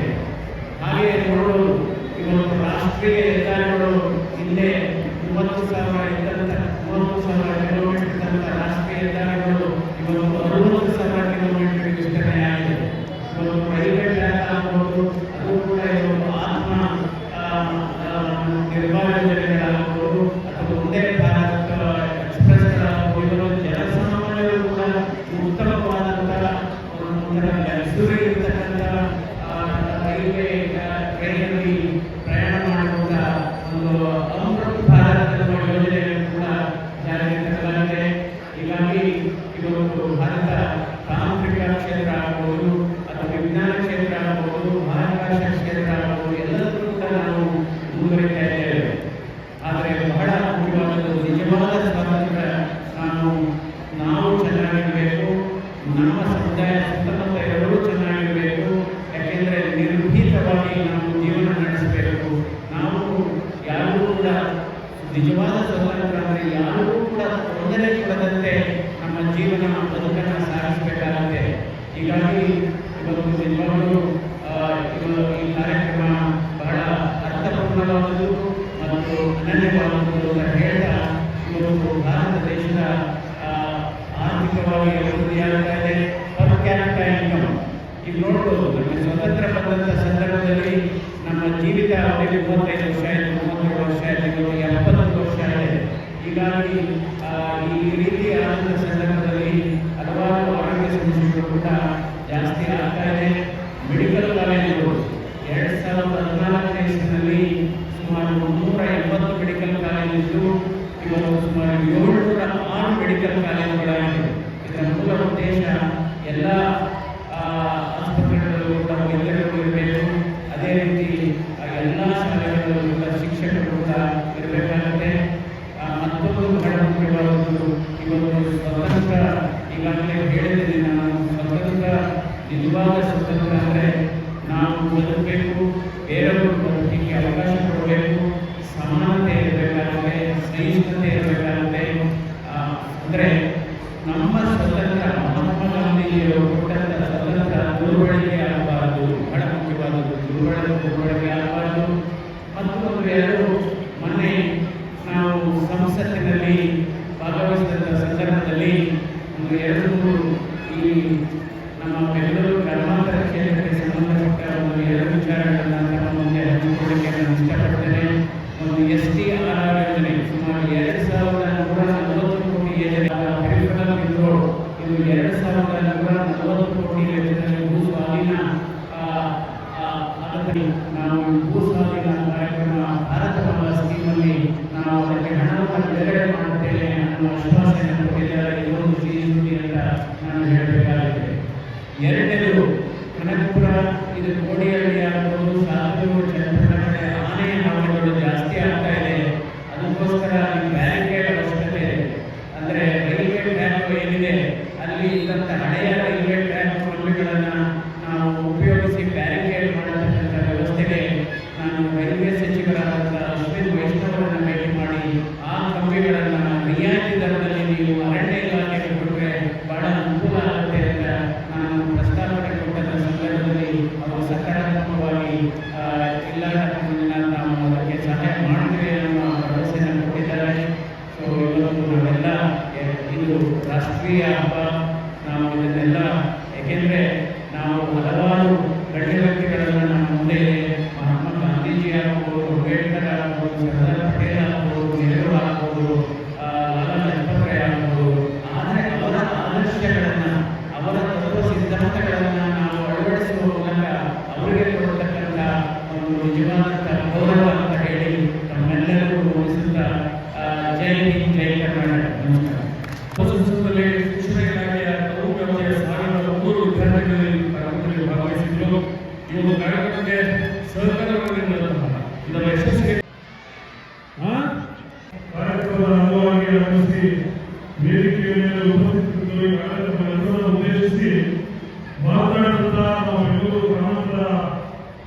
ಹಾಗೆಯೇ ನೋಡೋದು, ಇವತ್ತು ರಾಷ್ಟ್ರೀಯ ಹೆದ್ದಾರಿಗಳು ಹಿಂದೆ 30,000 ಕಿಲೋಮೀಟರ್ ಇದ್ದಂಥ ರಾಷ್ಟ್ರೀಯ ಹೆದ್ದಾರಿಗಳು ಇವತ್ತು 60,000 ಕಿಲೋಮೀಟರ್ ವಿಸ್ತರಣೆ ಆಗಿದೆ. ಇವತ್ತು ರೈಲ್ವೆ ಟ್ರ್ಯಾಕ್ ಆಗ್ಬೋದು, ಅದು ಕೂಡ ಇವತ್ತು ಆತ್ಮ ನಿರ್ಮಾಣ ಯೋಜನೆಗಳಾಗ್ಬೋದು ಅಥವಾ ಒಂದೇ ಭಾರತ ಎಕ್ಸ್ಪ್ರೆಸ್ಗಳಾಗ್ಬೋದು. ಇವತ್ತು ಜನಸಾಮಾನ್ಯರು ಕೂಡ ಉತ್ತಮವಾದಂಥ ಒಂಥರ ಲಕ್ಸುರಿ ಇರ್ತಕ್ಕಂಥ ರೈಲ್ವೆ ಟ್ರೈನಲ್ಲಿ ಪ್ರಯಾಣ ಮಾಡುವಂಥ ಒಂದು ಅಮೃತ್ ಭಾರತ ಯೋಜನೆಯನ್ನು ಕೂಡ ಜಾರಿಗೆ ತರಲಾಗಿದೆ. ಹೀಗಾಗಿ ಇವತ್ತು ಭಾರತ ತಾಂತ್ರಿಕ ಕ್ಷೇತ್ರ ಸ್ವಾತಂತ್ರ್ಯ ಅಂದರೆ ಯಾರಿಗೂ ಕೂಡ ತೊಂದರೆ ಕೊಡದಂತೆ ನಮ್ಮ ಜೀವನ ಬದುಕನ್ನು ಸಾಗಿಸಬೇಕಾಗುತ್ತೆ. ಹೀಗಾಗಿ ಇವತ್ತು ನಿಜವಾಗಲೂ ಈ ಕಾರ್ಯಕ್ರಮ ಬಹಳ ಅರ್ಥಪೂರ್ಣವಾದದ್ದು ಮತ್ತು ಅನನ್ಯವಾದದ್ದು ಅಂತ ಹೇಳ್ತಾ, ಇವತ್ತು ಭಾರತ ದೇಶದ ಆರ್ಥಿಕವಾಗಿ ಅಭಿವೃದ್ಧಿಯಾಗ್ತಾ ಇದೆ. ಪರ್ ಕ್ಯಾಪಿಟಲ್ ಇನ್ಕಮ್ ಈಗ ನೋಡ್ಬೋದು, ನಮಗೆ ಸ್ವತಂತ್ರ ಬಂದಂಥ ಸಂದರ್ಭದಲ್ಲಿ ನಮ್ಮ ಜೀವಿತ ಅವರಿಗೆ 35 ವರ್ಷ ಆಯಿತು, 37 ವರ್ಷ ಆಯಿತು, 70 ವರ್ಷ ಇದೆ. ಹೀಗಾಗಿ ಈ ರೀತಿ ಆದಂಥ ಸಂದರ್ಭದಲ್ಲಿ ಹಲವಾರು ಆರೋಗ್ಯ ಸಮಸ್ಯೆಗಳು ಕೂಡ ಜಾಸ್ತಿ ಆಗ್ತಾ ಇದೆ. ಮೆಡಿಕಲ್ ಕಾಲೇಜುಗಳು 2014ನೇ ಇಸ್ವಿನಲ್ಲಿ ಸುಮಾರು 380 ಮೆಡಿಕಲ್ ಕಾಲೇಜು, ಇವತ್ತು ಸುಮಾರು 706 ಮೆಡಿಕಲ್ ಕಾಲೇಜುಗಳಾಗಿವೆ. ಇದರ ಮೂಲ ಉದ್ದೇಶ ಎಲ್ಲ ಆಸ್ಪತ್ರೆಗಳಲ್ಲೂ ಕೂಡ ವೈದ್ಯರು ಇರಬೇಕು, ಅದೇ ರೀತಿ ಎಲ್ಲ ಶಾಲೆಗಳಲ್ಲೂ ಕೂಡ ಶಿಕ್ಷಕರು ಕೂಡ ಇರಬೇಕಾಗುತ್ತೆ. ಮತ್ತೊಂದು ಬಹಳ ಮುಖ್ಯವಾದದ್ದು, ಇವತ್ತು ಸ್ವತಂತ್ರ, ಈಗಾಗಲೇ ಹೇಳಿದ್ದೀನಿ ನಾನು, ಸ್ವತಂತ್ರ ನಿಜವಾದ ಸ್ವತಂತ್ರ ಅಂದರೆ ನಾವು ಬದುಕಬೇಕು, ಬೇರೆಯವರು ಬದುಕಲಿಕ್ಕೆ ಅವಕಾಶ ಕೊಡಬೇಕು, ಸಮಾನತೆ ಇರಬೇಕಾಗುತ್ತೆ, ಸಹಿಷ್ಣುತೆ ಇರಬೇಕಾಗುತ್ತೆ. ಅಂದರೆ ನಮ್ಮ ಸ್ವತಂತ್ರ ಮಹಾತ್ಮ ಗಾಂಧೀಜಿಯವರು ಕೊಟ್ಟಂಥ ಸ್ವತಂತ್ರ ದುರ್ಬಳಕೆ ಆಗಬಾರದು, ಬಹಳ ಮುಖ್ಯವಾದದ್ದು. ದುರ್ಬಳಕೆ ಆಗಬಾರದು. ಮತ್ತು ಒಂದು ಎರಡು ಮೊನ್ನೆ ನಾವು ಸಂಸತ್ತಿನಲ್ಲಿ ಭಾಗವಹಿಸಿದಂಥ ಸಂದರ್ಭದಲ್ಲಿ ಒಂದು 2-3 ಈ ನಮ್ಮ ಬೆಂಗಳೂರು ಗ್ರಾಮಾಂತರ ಕ್ಷೇತ್ರಕ್ಕೆ ಸಂಬಂಧಪಟ್ಟ ಒಂದು 2 ವಿಚಾರಗಳನ್ನು ನಮ್ಮ ಮುಂದೆ ಹಂಚಿಕೊಳ್ಳಲಿಕ್ಕೆ ನಾನು ಇಷ್ಟಪಡ್ತೇನೆ. ಒಂದು STRR ಯೋಜನೆ, ಸುಮಾರು 2140 ಕೋಟಿ ಯೋಜನೆ. ಇದು 2140 ಕೋಟಿ ವೆಚ್ಚದಲ್ಲಿ ಭೂ ಸ್ವಾಧೀನ ನಾವು ಭೂ ಸ್ವಾಧೀನ ಕಾರ್ಯಕ್ರಮ ಭಾರತ ಮಾಲಾ ಸ್ಕೀಮಲ್ಲಿ ನಾವು ಅದಕ್ಕೆ ಹಣವನ್ನು ಬಿಡುಗಡೆ ಮಾಡುತ್ತೇವೆ ಅನ್ನೋ ಆಶ್ವಾಸನೆ ಕೊಟ್ಟಿದ್ದಾರೆ. ಇದೊಂದು ಸಿಹಿ ಸುದ್ದಿ ಅಂತ ನಾನು ಹೇಳಬೇಕಾಗಿದೆ. ಎರಡನೇದು, ಕನಕಪುರ, ಇದು ಕೋಡಿಹಳ್ಳಿ ಆಗ್ಬೋದು, ಸಾಗೂರು, ಚನ್ನಪಟ್ಟಣ ಆನೆ ಹಾವಳಿಗಳು ಜಾಸ್ತಿ ಆಗ್ತಾ ಇದೆ. ಅದಕ್ಕೋಸ್ಕರ ಬ್ಯಾರಿಕೇಡ್ ಅವಶ್ಯಕತೆ ಇದೆ. ಅಂದರೆ ರೈಲ್ವೆ ಟ್ರ್ಯಾಕ್ ಏನಿದೆ ಅಲ್ಲಿ ಇದ್ದಂಥ ಹಳೆಯ ರೈಲ್ವೆ ಟ್ರ್ಯಾಕ್ ಕಂಬಿಗಳನ್ನು ನಾವು ಉಪಯೋಗಿಸಿ ಬ್ಯಾರಿಕೇಡ್ ಮಾಡತಕ್ಕಂಥ ವ್ಯವಸ್ಥೆಗೆ ನಾನು ರೈಲ್ವೆ ಸಚಿವರಾದಂಥ ಅಶ್ವಿನ್ ವೈಷ್ಣವರನ್ನು ಭೇಟಿ ಮಾಡಿ ಆ ಕಂಬಿಗಳನ್ನು ರಿಯಾಯಿತಿ ದರದಲ್ಲಿ ನೀವು ಅರಣ್ಯ ಇಲಾಖೆಗೆ ಕೊಟ್ಟರೆ ಬಹಳ ಅನುಕೂಲ ಆಗುತ್ತೆ ಅಂತ ನಾನು ಪ್ರಸ್ತಾವನೆ ಕೊಟ್ಟಂಥ ಸಂದರ್ಭದಲ್ಲಿ ಅವರು ಸಕಾರಾತ್ಮಕವಾಗಿ ಇಲ್ಲ ನಾವು ಅದಕ್ಕೆ ಸಹಾಯ ಮಾಡ್ತೇವೆ ಅನ್ನೋ ಭರವಸೆಯನ್ನು ಕೊಟ್ಟಿದ್ದಾರೆ. ಸೊ ಇವತ್ತು ನಾವೆಲ್ಲ ಇದು ರಾಷ್ಟ್ರೀಯ ಹಬ್ಬ, ನಾವು ಇದನ್ನೆಲ್ಲ ಏಕೆಂದರೆ ನಾವು ಹಲವಾರು ಗಣ್ಯ ವ್ಯಕ್ತಿಗಳನ್ನು ನಮ್ಮ ಮುಂದೆ ಮಹಾತ್ಮ ಗಾಂಧೀಜಿ ಆಗ್ಬೋದು, ಅಂಬೇಡ್ಕರ್ ಆಗ್ಬೋದು, ಸರ್ದಾರ್ ಪಟೇಲ್ ಆಗ್ಬೋದು, ನೆಹರು ಆಗ್ಬೋದು, ಲಾಲಾ ಲಜಪತ್ ರಾಯ್ ಆಗ್ಬೋದು. ಆದರೆ ಅವರ ಆದರ್ಶಗಳನ್ನು, ಅವರ ತತ್ವ ಸಿದ್ಧಾಂತಗಳನ್ನು ನಾವು ಅಳವಡಿಸುವ ಮೂಲಕ ಅವರಿಗೆ ಕೊಡತಕ್ಕಂಥ ಒಂದು ನಿಜವಾದಂಥ ಗೌರವ ಅಂತ ಹೇಳಿ ತಮ್ಮೆಲ್ಲರಿಗೂ ಗೌರವಿಸುತ್ತಾ ಜೈ ಹಿಂದ್, ಜೈ ಕರ್ನಾಟಕ. ನಮಸ್ಕಾರ. ಸಂಸತ್ನಲ್ಲಿ ಶಿಕ್ಷಣ ಇಲಾಖೆಯ ತಾಲೂಕು ಸಾವಿರದ 3 ವಿದ್ಯಾರ್ಥಿಗಳು ಭಾಗವಹಿಸಿದ್ರು. ಈ ಒಂದು ಕಾರ್ಯಕ್ರಮಕ್ಕೆ ಸಹಕಾರವನ್ನು ಇದರ ಯಶಸ್ಸಿಗೆ ಕಾರ್ಯಕ್ರಮದ ಅಂಗವಾಗಿ ಆಗಮಿಸಿ ವೇದಿಕೆಯ ಮೇಲೆ ಉಪಸ್ಥಿತರಿದ್ದರು. ಈ ಕಾರ್ಯಕ್ರಮವನ್ನು ಉದ್ದೇಶಿಸಿ ಮಾತನಾಡುತ್ತ ನಮ್ಮ ಬೆಂಗಳೂರು ಗ್ರಾಮಾಂತರ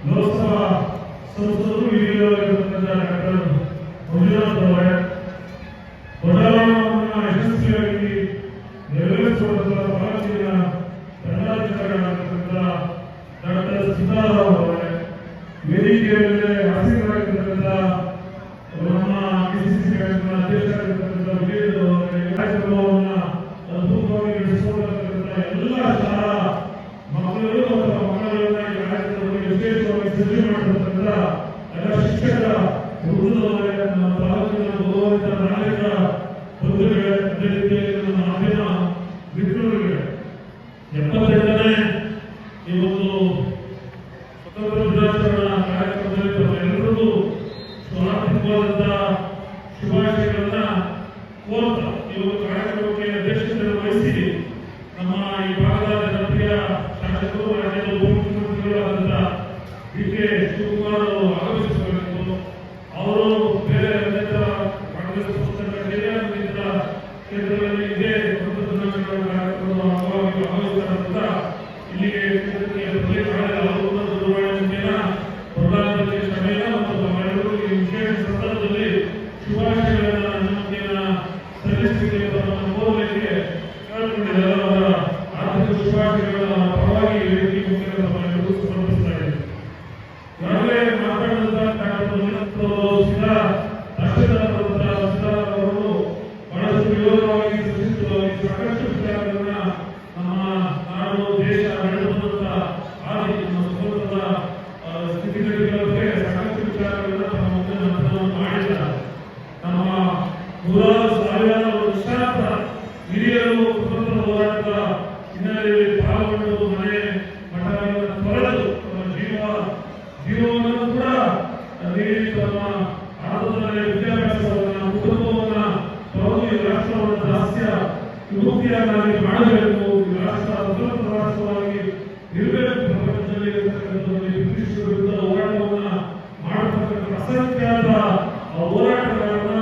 ಲೋಕಸಭಾ ಸಂಸದರು ಹಿರಿಯರಾಗಿರ್ತಕ್ಕಂಥ ಡಾಕ್ಟರ್ ಮಂಜುನಾಥ್ ಅವರೇ, ಬಡಾವಣೆಯನ್ನು ಯಶಸ್ವಿಯಾಗಿ ನೆರವೇರಿಸುವಂತಹ ಭಾರತೀಯ ದಂಡಾಧಿಕಾರಿಗಳಾಗಿರ್ತಕ್ಕಂಥ ಡಾಕ್ಟರ್ ಸೀತಾರಾಮ್ ಅವರೇ, ವೇದಿಕೆಯ ಮೇಲೆ ಆಸೀನರಾಗಿರ್ತಕ್ಕಂಥ ನಮ್ಮ KCC ಬ್ಯಾಂಕ್ನ ಅಧ್ಯಕ್ಷರಾಗಿರ್ತಕ್ಕಂಥ ವಿಜಯ್ ಅವರೇ, ಕಾರ್ಯಕ್ರಮವನ್ನು ಅದ್ಭುತವಾಗಿ ನಡೆಸಿಕೊಳ್ಳತಕ್ಕಂಥ ಎಲ್ಲ ಶಾಲಾ ಮಕ್ಕಳು ಮತ್ತು ಮಕ್ಕಳನ್ನ ಈ ಕಾರ್ಯಕ್ರಮದಲ್ಲಿ ವಿಶೇಷವಾಗಿ ಸಜ್ಜು ಮಾಡಿರ್ತಕ್ಕಂಥ ಎಲ್ಲ ಶಿಕ್ಷಕರ ವೃಂದದವರೇ, ನಮ್ಮ ತಾಲೂಕಿನ ಗೌರವಿತ ನಾಯಕ ಬಂಧುಗಳೇ, ಅದೇ ರೀತಿಯಾಗಿ ನಮ್ಮ ಮಾಧ್ಯಮ ಮಿತ್ರರುಗಳೇ, 72ನೇ ಈ ಒಂದು ಸ್ವತಂತ್ರ ದಿನಾಚರಣಾ ಕಾರ್ಯಕ್ರಮದಲ್ಲಿ ತಮ್ಮೆಲ್ಲರಿಗೂ ಸ್ವಾಗತವಾದಂತಹ ಶುಭಾಶಯಗಳನ್ನ ಕೋರ್ತಾ ಈ ಒಂದು ಕಾರ್ಯಕ್ರಮಕ್ಕೆ ಅಧ್ಯಕ್ಷತೆಯನ್ನು ವಹಿಸಿ ನಮ್ಮ ಈ ಭಾಗದ ಜನಪ್ರಿಯ ಶಾಸಕರು, ರಾಜ್ಯದ ಉಪಮುಖ್ಯಮಂತ್ರಿಗಳಾದಂತಹ DK ಶಿವಕುಮಾರ್ ಅವರು ಆಗಮಿಸಬೇಕು. ಅವರು ಬೇರೆ ಅನೇಕ ಕಾಂಗ್ರೆಸ್ ಪಕ್ಷದ ಹಿರಿಯ ಕ್ಷೇತ್ರದಲ್ಲಿ ಇದೇ ಕಾರ್ಯಕ್ರಮವನ್ನು ಭಾಗವಹಿಸಿದ ಇಲ್ಲಿಗೆ ದೂರವಾಣಿ ಪ್ರಧಾನಮಂತ್ರಿ ಸಭೆಯ ಮತ್ತು ಈ ವಿಶೇಷ ಸಂದರ್ಭದಲ್ಲಿ ಶುಭಾಶಯಗಳನ್ನು ಸಾವಿರಾರು ಲಕ್ಷಾಂತರ ಹಿರಿಯರು ಸ್ವತಂತ್ರ ಹೋರಾಟದ ಹಿನ್ನೆಲೆಯಲ್ಲಿ ಪಾಲ್ಗೊಂಡು ಮನೆ ಮಠಗಳನ್ನು ತೊರೆದು ತಮ್ಮ ಜೀವವನ್ನು ಕೂಡ ನೀಡಿ ತಮ್ಮ ಆದರ್ಶದ ವಿದ್ಯಾಭ್ಯಾಸವನ್ನ ಕುಟುಂಬವನ್ನ ತೊರೆದು ಈ ರಾಷ್ಟ್ರವನ್ನು ದಾಸ್ಯ ವಿಮುಕ್ತಿಯನ್ನಾಗಿ ಮಾಡಬೇಕು. ಈ ರಾಷ್ಟ್ರ ಸ್ವತಂತ್ರ ರಾಷ್ಟ್ರವಾಗಿ ಇರಬೇಕು. ಪ್ರಪಂಚದಲ್ಲಿ ಬ್ರಿಟಿಷ್ ವಿರುದ್ಧ ಹೋರಾಟವನ್ನ ಮಾಡತಕ್ಕಂಥ ಅಸಂಖ್ಯಾತ ಹೋರಾಟಗಾರರನ್ನ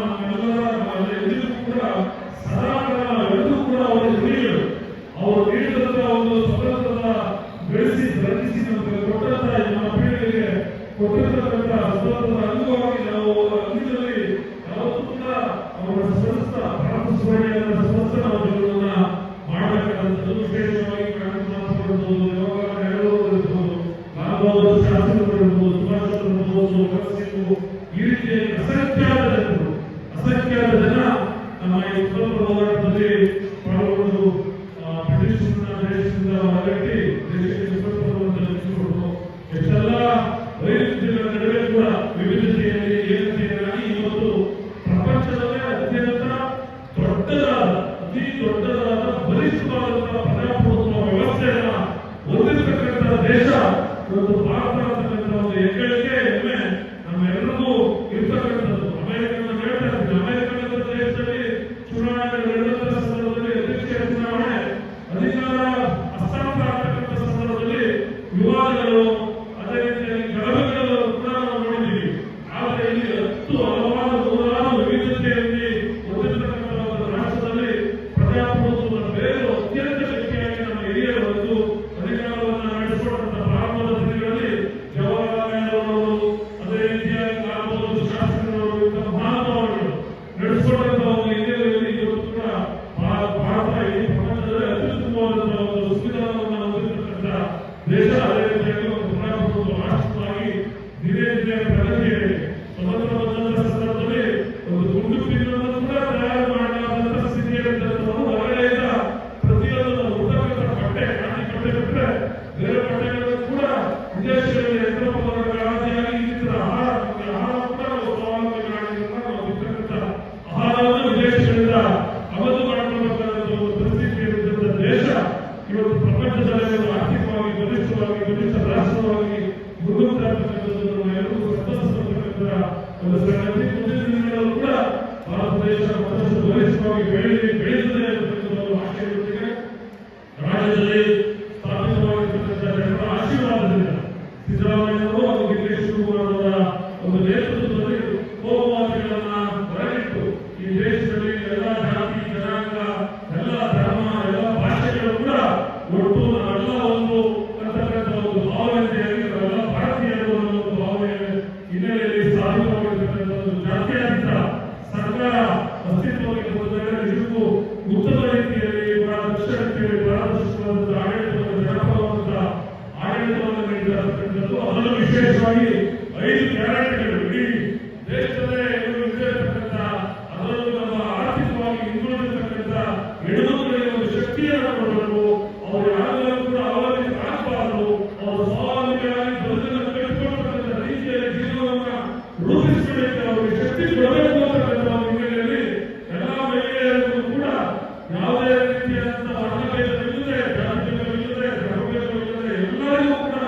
ನಮ್ಮೆಲ್ಲರಿಗೂ ಕೂಡ ಸದಾಕಾಲ ಎಲ್ಲರೂ ಕೂಡ ಅವರು ಹಿರಿಯರು. ಅವರು ನೀಡಿದಂತ ಒಂದು ಸ್ವತಂತ್ರದ ಬೆಳೆಸಿ ರಚಿಸಿ ನಮಗೆ ಕೊಟ್ಟಂತ ನಮ್ಮ ಪೀಳಿಗೆಗೆ ಕೊಟ್ಟಿರತಕ್ಕಂಥ ಸ್ವತಂತ್ರದ ಅಂಗವಾಗಿ ನಾವು ಅಂಗದಲ್ಲಿ ಯಾವತ್ತೂ ಕೂಡ ಅವರ ಸ್ವಸ್ಥ ಭಾರತ ಸುವರ್ಣ ಸ್ವಸ್ಥ ನಾವು ಜೀವನವನ್ನ ಮಾಡಬೇಕಾದಂಥದ್ದು. ವಿಶೇಷವಾಗಿ ಕಾಂಗ್ರೆಸ್ ಯೋಗ ನೆರವೇರಿಸಬಹುದು, ಲಾಲ್ ಬಹದ್ದೂರ್ ಶಾಸ್ತ್ರಿಗಳು ಇರ್ಬೋದು, ಸುಭಾಷ್ ಚಂದ್ರ ಬೋಸ್, ಭಗತ್ ಸಿಂಗ್, ಈ ರೀತಿಯ ಅಸಂಖ್ಯಾತ ಜನ ನಮ್ಮ ಈ ಸ್ವತಂತ್ರ ಹೋರಾಟದಲ್ಲಿ ಪಾಲ್ಗೊಂಡು ಬ್ರಿಟಿಷ್ ದೇಶದಿಂದ ಹೊರಗಟ್ಟಿ ದೇಶಕ್ಕೆ ಸ್ವತಂತ್ರವನ್ನು ರಚಿಸಿಕೊಟ್ಟು ಎಷ್ಟೆಲ್ಲ ವೈವಿಧ್ಯಗಳ ನಡುವೆ ಕೂಡ ವಿವಿಧತೆಯಲ್ಲಿ ಏಕತೆಯಾಗಿ ಇವತ್ತು ಪ್ರಪಂಚದಲ್ಲೇ ಅತ್ಯಂತ ಅತಿ ದೊಡ್ಡದಾದ ಬಲಿಷ್ಠವಾದಂತಹ ಪ್ರಜಾಪ್ರಭುತ್ವ ವ್ಯವಸ್ಥೆಯನ್ನ ಹೊಂದಿರತಕ್ಕಂಥ ದೇಶ ಇವತ್ತು ಭಾರತ ಅಂತಕ್ಕಂಥ ಒಂದು ಹೆಗ್ಗಳಿಕೆ ಹೆಮ್ಮೆ ನಮ್ಮೆಲ್ಲರಿಗೂ ಇರ್ತಕ್ಕಂಥದ್ದು. ಅಮೆರಿಕನ ಹೇಳ್ತಾ ಇದ್ದೀವಿ, ಅಮೆರಿಕದ ದೇಶದಲ್ಲಿ ಚುನಾವಣೆ ನಡೆದಂತಹ ಸಂದರ್ಭದಲ್ಲಿ ಅಧ್ಯಕ್ಷೀಯ ಚುನಾವಣೆ ಅಧಿಕಾರ ಹಸ್ತಾಂತರ ಆಗ್ತಕ್ಕಂಥ ಸಂದರ್ಭದಲ್ಲಿ ವಿವಾದಗಳು ಅದೇ ರೀತಿಯಾಗಿ ಗಲಭೆಗಳು ಕೂಡ ನಾವು ನೋಡಿದ್ದೀವಿ. ಆದರೆ ಇಲ್ಲಿ ಹಲವಾರು ನೂರಾರು ವಿವಿಧತೆಯಲ್ಲಿ ಹೊಂದಿರತಕ್ಕಂಥ ಒಂದು ರಾಷ್ಟ್ರದಲ್ಲಿ ಪ್ರಜಾಪ್ರಭುತ್ವದ ಬೇರು ಅತ್ಯಂತ ಗಟ್ಟಿಯಾಗಿ ನಮ್ಮ ಹಿರಿಯರು ಒಂದು ಅಧಿಕಾರವನ್ನು ನಡೆಸಿಕೊಂಡಂತ ಪ್ರಾರಂಭದ ದಿನಗಳಲ್ಲಿ ಜವಾಹರಲಾಲ್ ನೆಹರು ಅವರು, ಅದೇ ರೀತಿಯಾಗಿ ಲಾಲ್ ಬಹದ್ದೂರ್ ಶಾಸ್ತ್ರಿಗಳು ಇಂತಹ ಮಹಾನುಭಾವರು ನಡೆಸಿಕೊಂಡಂತ ಒಂದು ಹಿನ್ನೆಲೆಯಲ್ಲಿ ಇವತ್ತು ಕೂಡ ಭಾರತ ಈ ಪ್ರಪಂಚದಲ್ಲಿ ಅತ್ಯುತ್ತಮವಾದಂತಹ ಒಂದು ಸಂವಿಧಾನವನ್ನು ಹೊಂದಿರತಕ್ಕಂಥ ದೇಶ. ಅದೇ ರೀತಿಯಾಗಿ ಒಂದು ಪ್ರಜಾಪ್ರಭುತ್ವ ರಾಷ್ಟ್ರವಾಗಿ ದಿನೇ ದಿನೇ ಪ್ರಗತಿಯಲ್ಲಿ ಸ್ವತಂತ್ರ ಬಂದಂತಹ ಸಂದರ್ಭದಲ್ಲಿ ಒಂದು ಗುಂಡು ಪಿನ್ನನ್ನು ಕೂಡ ತಯಾರು ಮಾಡಲಾದಂತಹ ಸ್ಥಿತಿಯಲ್ಲಿದ್ದಂಥವರು ಹೊರಗಡೆಯಿಂದ ಪ್ರತಿಯೊಂದು ಉತ್ತಮವಾದ ಬಟ್ಟೆ ಗಾಂಧಿ ಬಟ್ಟೆ ಬಿಟ್ಟರೆ ಬೇರೆ ಬಟ್ಟೆಗಳನ್ನು ಕೂಡ ವಿದೇಶಗಳಲ್ಲಿ ಯಂತ್ರೋಪಕರಣಗಳಾದಿಯಾಗಿ ಇತರ ಆಹಾರ ಕೂಡ ನಾವು ಸ್ವಾವಲಂಬಿಗಳಾಗಿರೋದ್ರಿಂದ ನಾವು ಇರ್ತಕ್ಕಂಥ ಆಹಾರವನ್ನು ವಿದೇಶಗಳಿಂದ ಆಮದು ಮಾಡಿಕೊಳ್ಳಬೇಕಾದಂಥ ಒಂದು ಪರಿಸ್ಥಿತಿಯಲ್ಲಿದ್ದಂಥ ದೇಶ ಇವತ್ತು ಪ್ರಪಂಚದಲ್ಲಿ ಒಂದು ಆರ್ಥಿಕವಾಗಿ ಬಲಿಷ್ಠ ರಾಷ್ಟ್ರವಾಗಿ ಮುನ್ನುಗ್ತಾ ಇರ್ತಕ್ಕಂಥದ್ದು ಎಲ್ಲರಿಗೂ ಸಂತೋಷಪಡ್ತಕ್ಕಂಥ ಒಂದು ಸಂಗತಿ. ಮುಂದಿನ ದಿನಗಳಲ್ಲೂ ಕೂಡ ಭಾರತ ದೇಶ ಮತ್ತಷ್ಟು ಬಲಿಷ್ಠವಾಗಿ ಬೆಳೆಯುತ್ತದೆ ಅಂತಕ್ಕಂಥ ಒಂದು ಆಶಯದೊಂದಿಗೆ ರಾಜ್ಯದಲ್ಲಿ ಸ್ಥಾಪಿತವಾಗಿರ್ತಕ್ಕಂಥ ಜನರ ಆಶೀರ್ವಾದದಿಂದ ಸಿದ್ದರಾಮಯ್ಯನವರು ಹಾಗೂ ಡಿ ಕೆ ಶಿವಕುಮಾರ್ ಅವರ ಒಂದು ನೇತೃತ್ವದಲ್ಲಿ ಕೋಮುವಾದಿಗಳನ್ನ ಹೊರಗಿಟ್ಟು ಈ ದೇಶದಲ್ಲಿ ಎಲ್ಲ ಜಾತಿ ಜನಾಂಗ ಎಲ್ಲ ಧರ್ಮ ಎಲ್ಲ ಭಾಷೆಗಳು ಕೂಡ ಒಟ್ಟು ನಾವೆಲ್ಲ ಒಂದು ಅಂತಕ್ಕಂಥ ಒಂದು ಭಾವನೆಯಾಗಿ ನಾವೆಲ್ಲ ಭಾರತೀಯರು ಅನ್ನೋ ಒಂದು ಭಾವನೆ ಹಿನ್ನೆಲೆಯಲ್ಲಿ ಸಾಧಿತವಾಗಿರ್ತಕ್ಕಂಥ ಒಂದು ಜಾತ್ಯತೀತ ಸರ್ಕಾರ ಅಸ್ತಿತ್ವಕ್ಕೆ ಬಂದರೆ ನಿಜಕ್ಕೂ ಉತ್ತಮ ರೀತಿಯಲ್ಲಿ ಬಹಳ ದಕ್ಷ ರೀತಿಯಲ್ಲಿ ಪಾರದರ್ಶಕವಾದಂತಹ ಆಡಳಿತವನ್ನು ಜನಪರವಾದಂತಹ ಆಡಳಿತವನ್ನು ನೀಡಿರತಕ್ಕಂಥದ್ದು. ಅದರಲ್ಲೂ ವಿಶೇಷವಾಗಿ 5 ಗ್ಯಾರಂಟಿಗಳು ಇಡೀ ದೇಶದಲ್ಲೇ ಇರತಕ್ಕಂಥ, ಅದರಲ್ಲೂ ನಮ್ಮ ಆರ್ಥಿಕವಾಗಿ ಹಿಂದುಳಿದಿರ್ತಕ್ಕಂಥ ಹೆಣ್ಣುಮಕ್ಕಳಿಗೆ ಒಂದು ಶಕ್ತಿಯನ್ನು ಕೊಡಬೇಕು. ಅವರು ಯಾವಾಗಲೂ ಕೂಡ ಅವಲಂಬಿತ ಆಗಬಾರದು. ಅವರು ಸ್ವಾವಲಂಬಿಯಾಗಿ ಬದುಕನ್ನು ಕಟ್ಟಿಕೊಳ್ತಕ್ಕಂಥ ರೀತಿಯಲ್ಲಿ ಜೀವನವನ್ನು ರೂಪಿಸಬೇಕು. ಅವರಿಗೆ ಶಕ್ತಿ ಕೊಡಬೇಕು ಅಂತಕ್ಕಂಥ ಹಿನ್ನೆಲೆಯಲ್ಲಿ ಎಲ್ಲ ಮಹಿಳೆಯರಿಗೂ ಕೂಡ ಯಾವುದೇ ರೀತಿಯಾದಂತಹ ವರ್ಣಭೇದವಿಲ್ಲದೆ, ಜಾತಿಭೇದವಿಲ್ಲದೆ, ಧರ್ಮಭೇದವಿಲ್ಲದೆ ಎಲ್ಲರಿಗೂ ಕೂಡ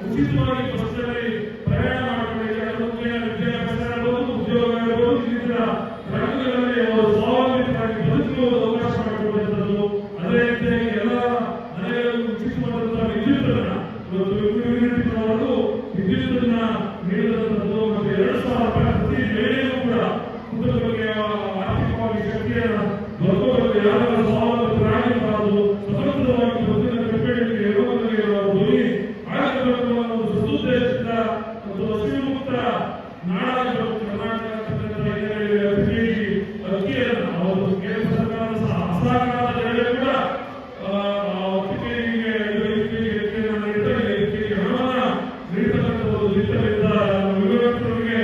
ಉಚಿತವಾಗಿ ಬಸ್ನಲ್ಲಿ ಪ್ರಯಾಣ ಮಾಡಬೇಕು. ವಿದ್ಯಾಭ್ಯಾಸ ಇರಬಹುದು, ಉದ್ಯೋಗ ಇರಬಹುದು, ಇತರ ರಂಗಗಳಲ್ಲಿ ಅವರು ಸ್ವಾವಲಂಬಿತರಾಗಿ ಬದುಕುವ ಅವಕಾಶ ಮಾಡಿಕೊಡುವಂಥದ್ದು. ಅದೇ ರೀತಿಯಾಗಿ ಎಲ್ಲ ಮನೆಗಳಿಗೂ ಉಚಿತವಾದಂತಹ ವಿದ್ಯುತ್ತನ್ನು ಇವತ್ತು ಯೂನಿಟ್ನವರು ವಿದ್ಯುತ್ತನ್ನ ನೀಡಿದಂಥದ್ದು. ಮತ್ತು 2,000 ರೂಪಾಯಿ ಪ್ರತಿ ಮಹಿಳೆಯೂ ಕೂಡ ಕುಟುಂಬಕ್ಕೆ ಆರ್ಥಿಕವಾಗಿ ಶಕ್ತಿಯನ್ನು ದೊರಕಬೇಕು. ಯಾರು ಸ್ವಾವಲಂಬಿತರಾಗಿರಬಾರದು, ಸ್ವತಂತ್ರವಾಗಿ ಬದುಕಿನ ಕಟ್ಟಡಕ್ಕೆ ಇರುವುದಕ್ಕೆ ನಾವು ಧ್ವನಿ ಆಗಬೇಕು ಅನ್ನೋ ಒಂದು ಸದುದ್ದೇಶದಿಂದ ಒಂದು ಹಸಿವುಮುಕ್ತ ನಾಡಾಗಬೇಕು ಕರ್ನಾಟಕ ಅಂತಕ್ಕಂಥ ಹಿನ್ನೆಲೆಯಲ್ಲಿ ಅಕ್ಕಿಯನ್ನು ಅವರು ಕೇಂದ್ರ ಸರ್ಕಾರದ ಅಸಹಕಾರದ ವೇಳೆ ಕೂಡ ಅಕ್ಕಿಗೆ 5 ಕೆಜಿಗೆ ಅಕ್ಕಿಯನ್ನು ನೀಡ್ತಾರೆ. 5 ಕೆಜಿ ಹಣವನ್ನು ನೀಡತಕ್ಕಂಥ ಒಂದು ನಿಟ್ಟಿನಿಂದ ಯುವಕರಿಗೆ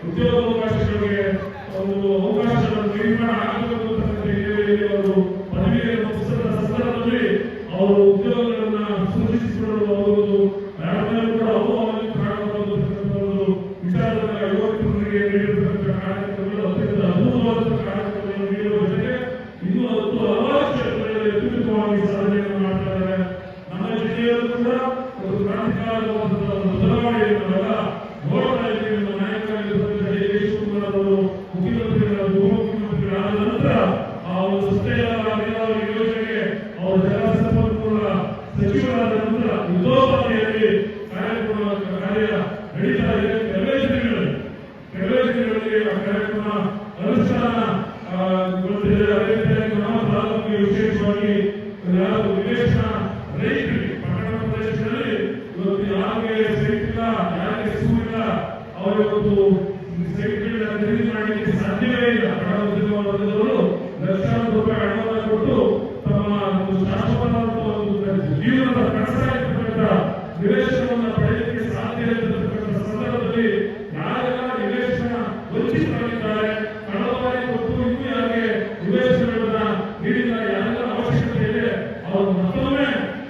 ಉದ್ಯೋಗಾವಕಾಶಗಳಿಗೆ ಒಂದು ಅವಕಾಶಗಳನ್ನು ನಿರ್ಮಾಣ ಆಗಬೇಕು ಅಂತಕ್ಕಂಥ ಹಿನ್ನೆಲೆಯಲ್ಲಿ ಅವರು ಪದವಿಯನ್ನು ಮುಗಿಸಿದ ಸಂದರ್ಭದಲ್ಲಿ ಅವರು ಉದ್ಯೋಗಗಳನ್ನ ಸೃಷ್ಟಿಸಿಕೊಳ್ಳಲು ಅವರು ಯಾರನ್ನೂ ಕೂಡ ಅವಲಂಬಿತರಾಗಬಾರದು ಅಂತಕ್ಕಂಥ ಒಂದು ವಿಚಾರದಲ್ಲಿ ಯುವಕರಿಗೆ ನೀಡಿರತಕ್ಕಂಥ ಕಾರ್ಯಕ್ರಮಗಳು ಅತ್ಯಂತ ಅದ್ಭುತವಾದಂತಹ ಕಾರ್ಯಕ್ರಮಗಳನ್ನು ನೀಡುವ ಜೊತೆಗೆ ಗೊತ್ತಿದೆ. ಅದೇ ರೀತಿಯಾಗಿ ನಮ್ಮ ತಾಲೂಕಿಗೆ ವಿಶೇಷವಾಗಿ ಯಾರು ವಿಲೇಜ್ನ ರೈತರಿಗೆ ಪಟ್ಟಣ ಪ್ರದೇಶದಲ್ಲಿ ಇವತ್ತು ಯಾರಿಗೆ ಸೈಟ್ ಇಲ್ಲ, ಯಾರಿಗೆ ಸೂರಿಲ್ಲ, ಅವರು ಇವತ್ತು ಸೈಟ್ಗಳನ್ನ ಖರೀದಿ ಮಾಡಲಿಕ್ಕೆ ಸಾಧ್ಯವೇ ಇಲ್ಲ. ಬಡ ಉದ್ಯೋಗದವರು ಲಕ್ಷಾಂತರ ರೂಪಾಯಿ ಹಣವನ್ನು ಕೊಟ್ಟು ತಮ್ಮ ಒಂದು ಶಾಶ್ವತವಾದ ಒಂದು ಜೀವನದ ಕನಸಾಗಿರ್ತಕ್ಕಂಥ ನಿವೇಶನವನ್ನು ಪಡೆಯಲಿಕ್ಕೆ ಸಾಧ್ಯ ಇರತಕ್ಕಂಥ ಸಂದರ್ಭದಲ್ಲಿ ಯಾರೆಲ್ಲ ನಿವೇಶನ ವಂಚಿತರಾಗಿದ್ದಾರೆ, ಕಳೆದ ಬಾರಿ ಕೊಟ್ಟು ಇನ್ನೂ ಯಾರಿಗೆ ನಿವೇಶನಗಳನ್ನ ನೀಡಿಲ್ಲ, ಯಾರೆಲ್ಲ ಅವಶ್ಯಕತೆ ಇದೆ ಅವರು ಮತ್ತೊಮ್ಮೆ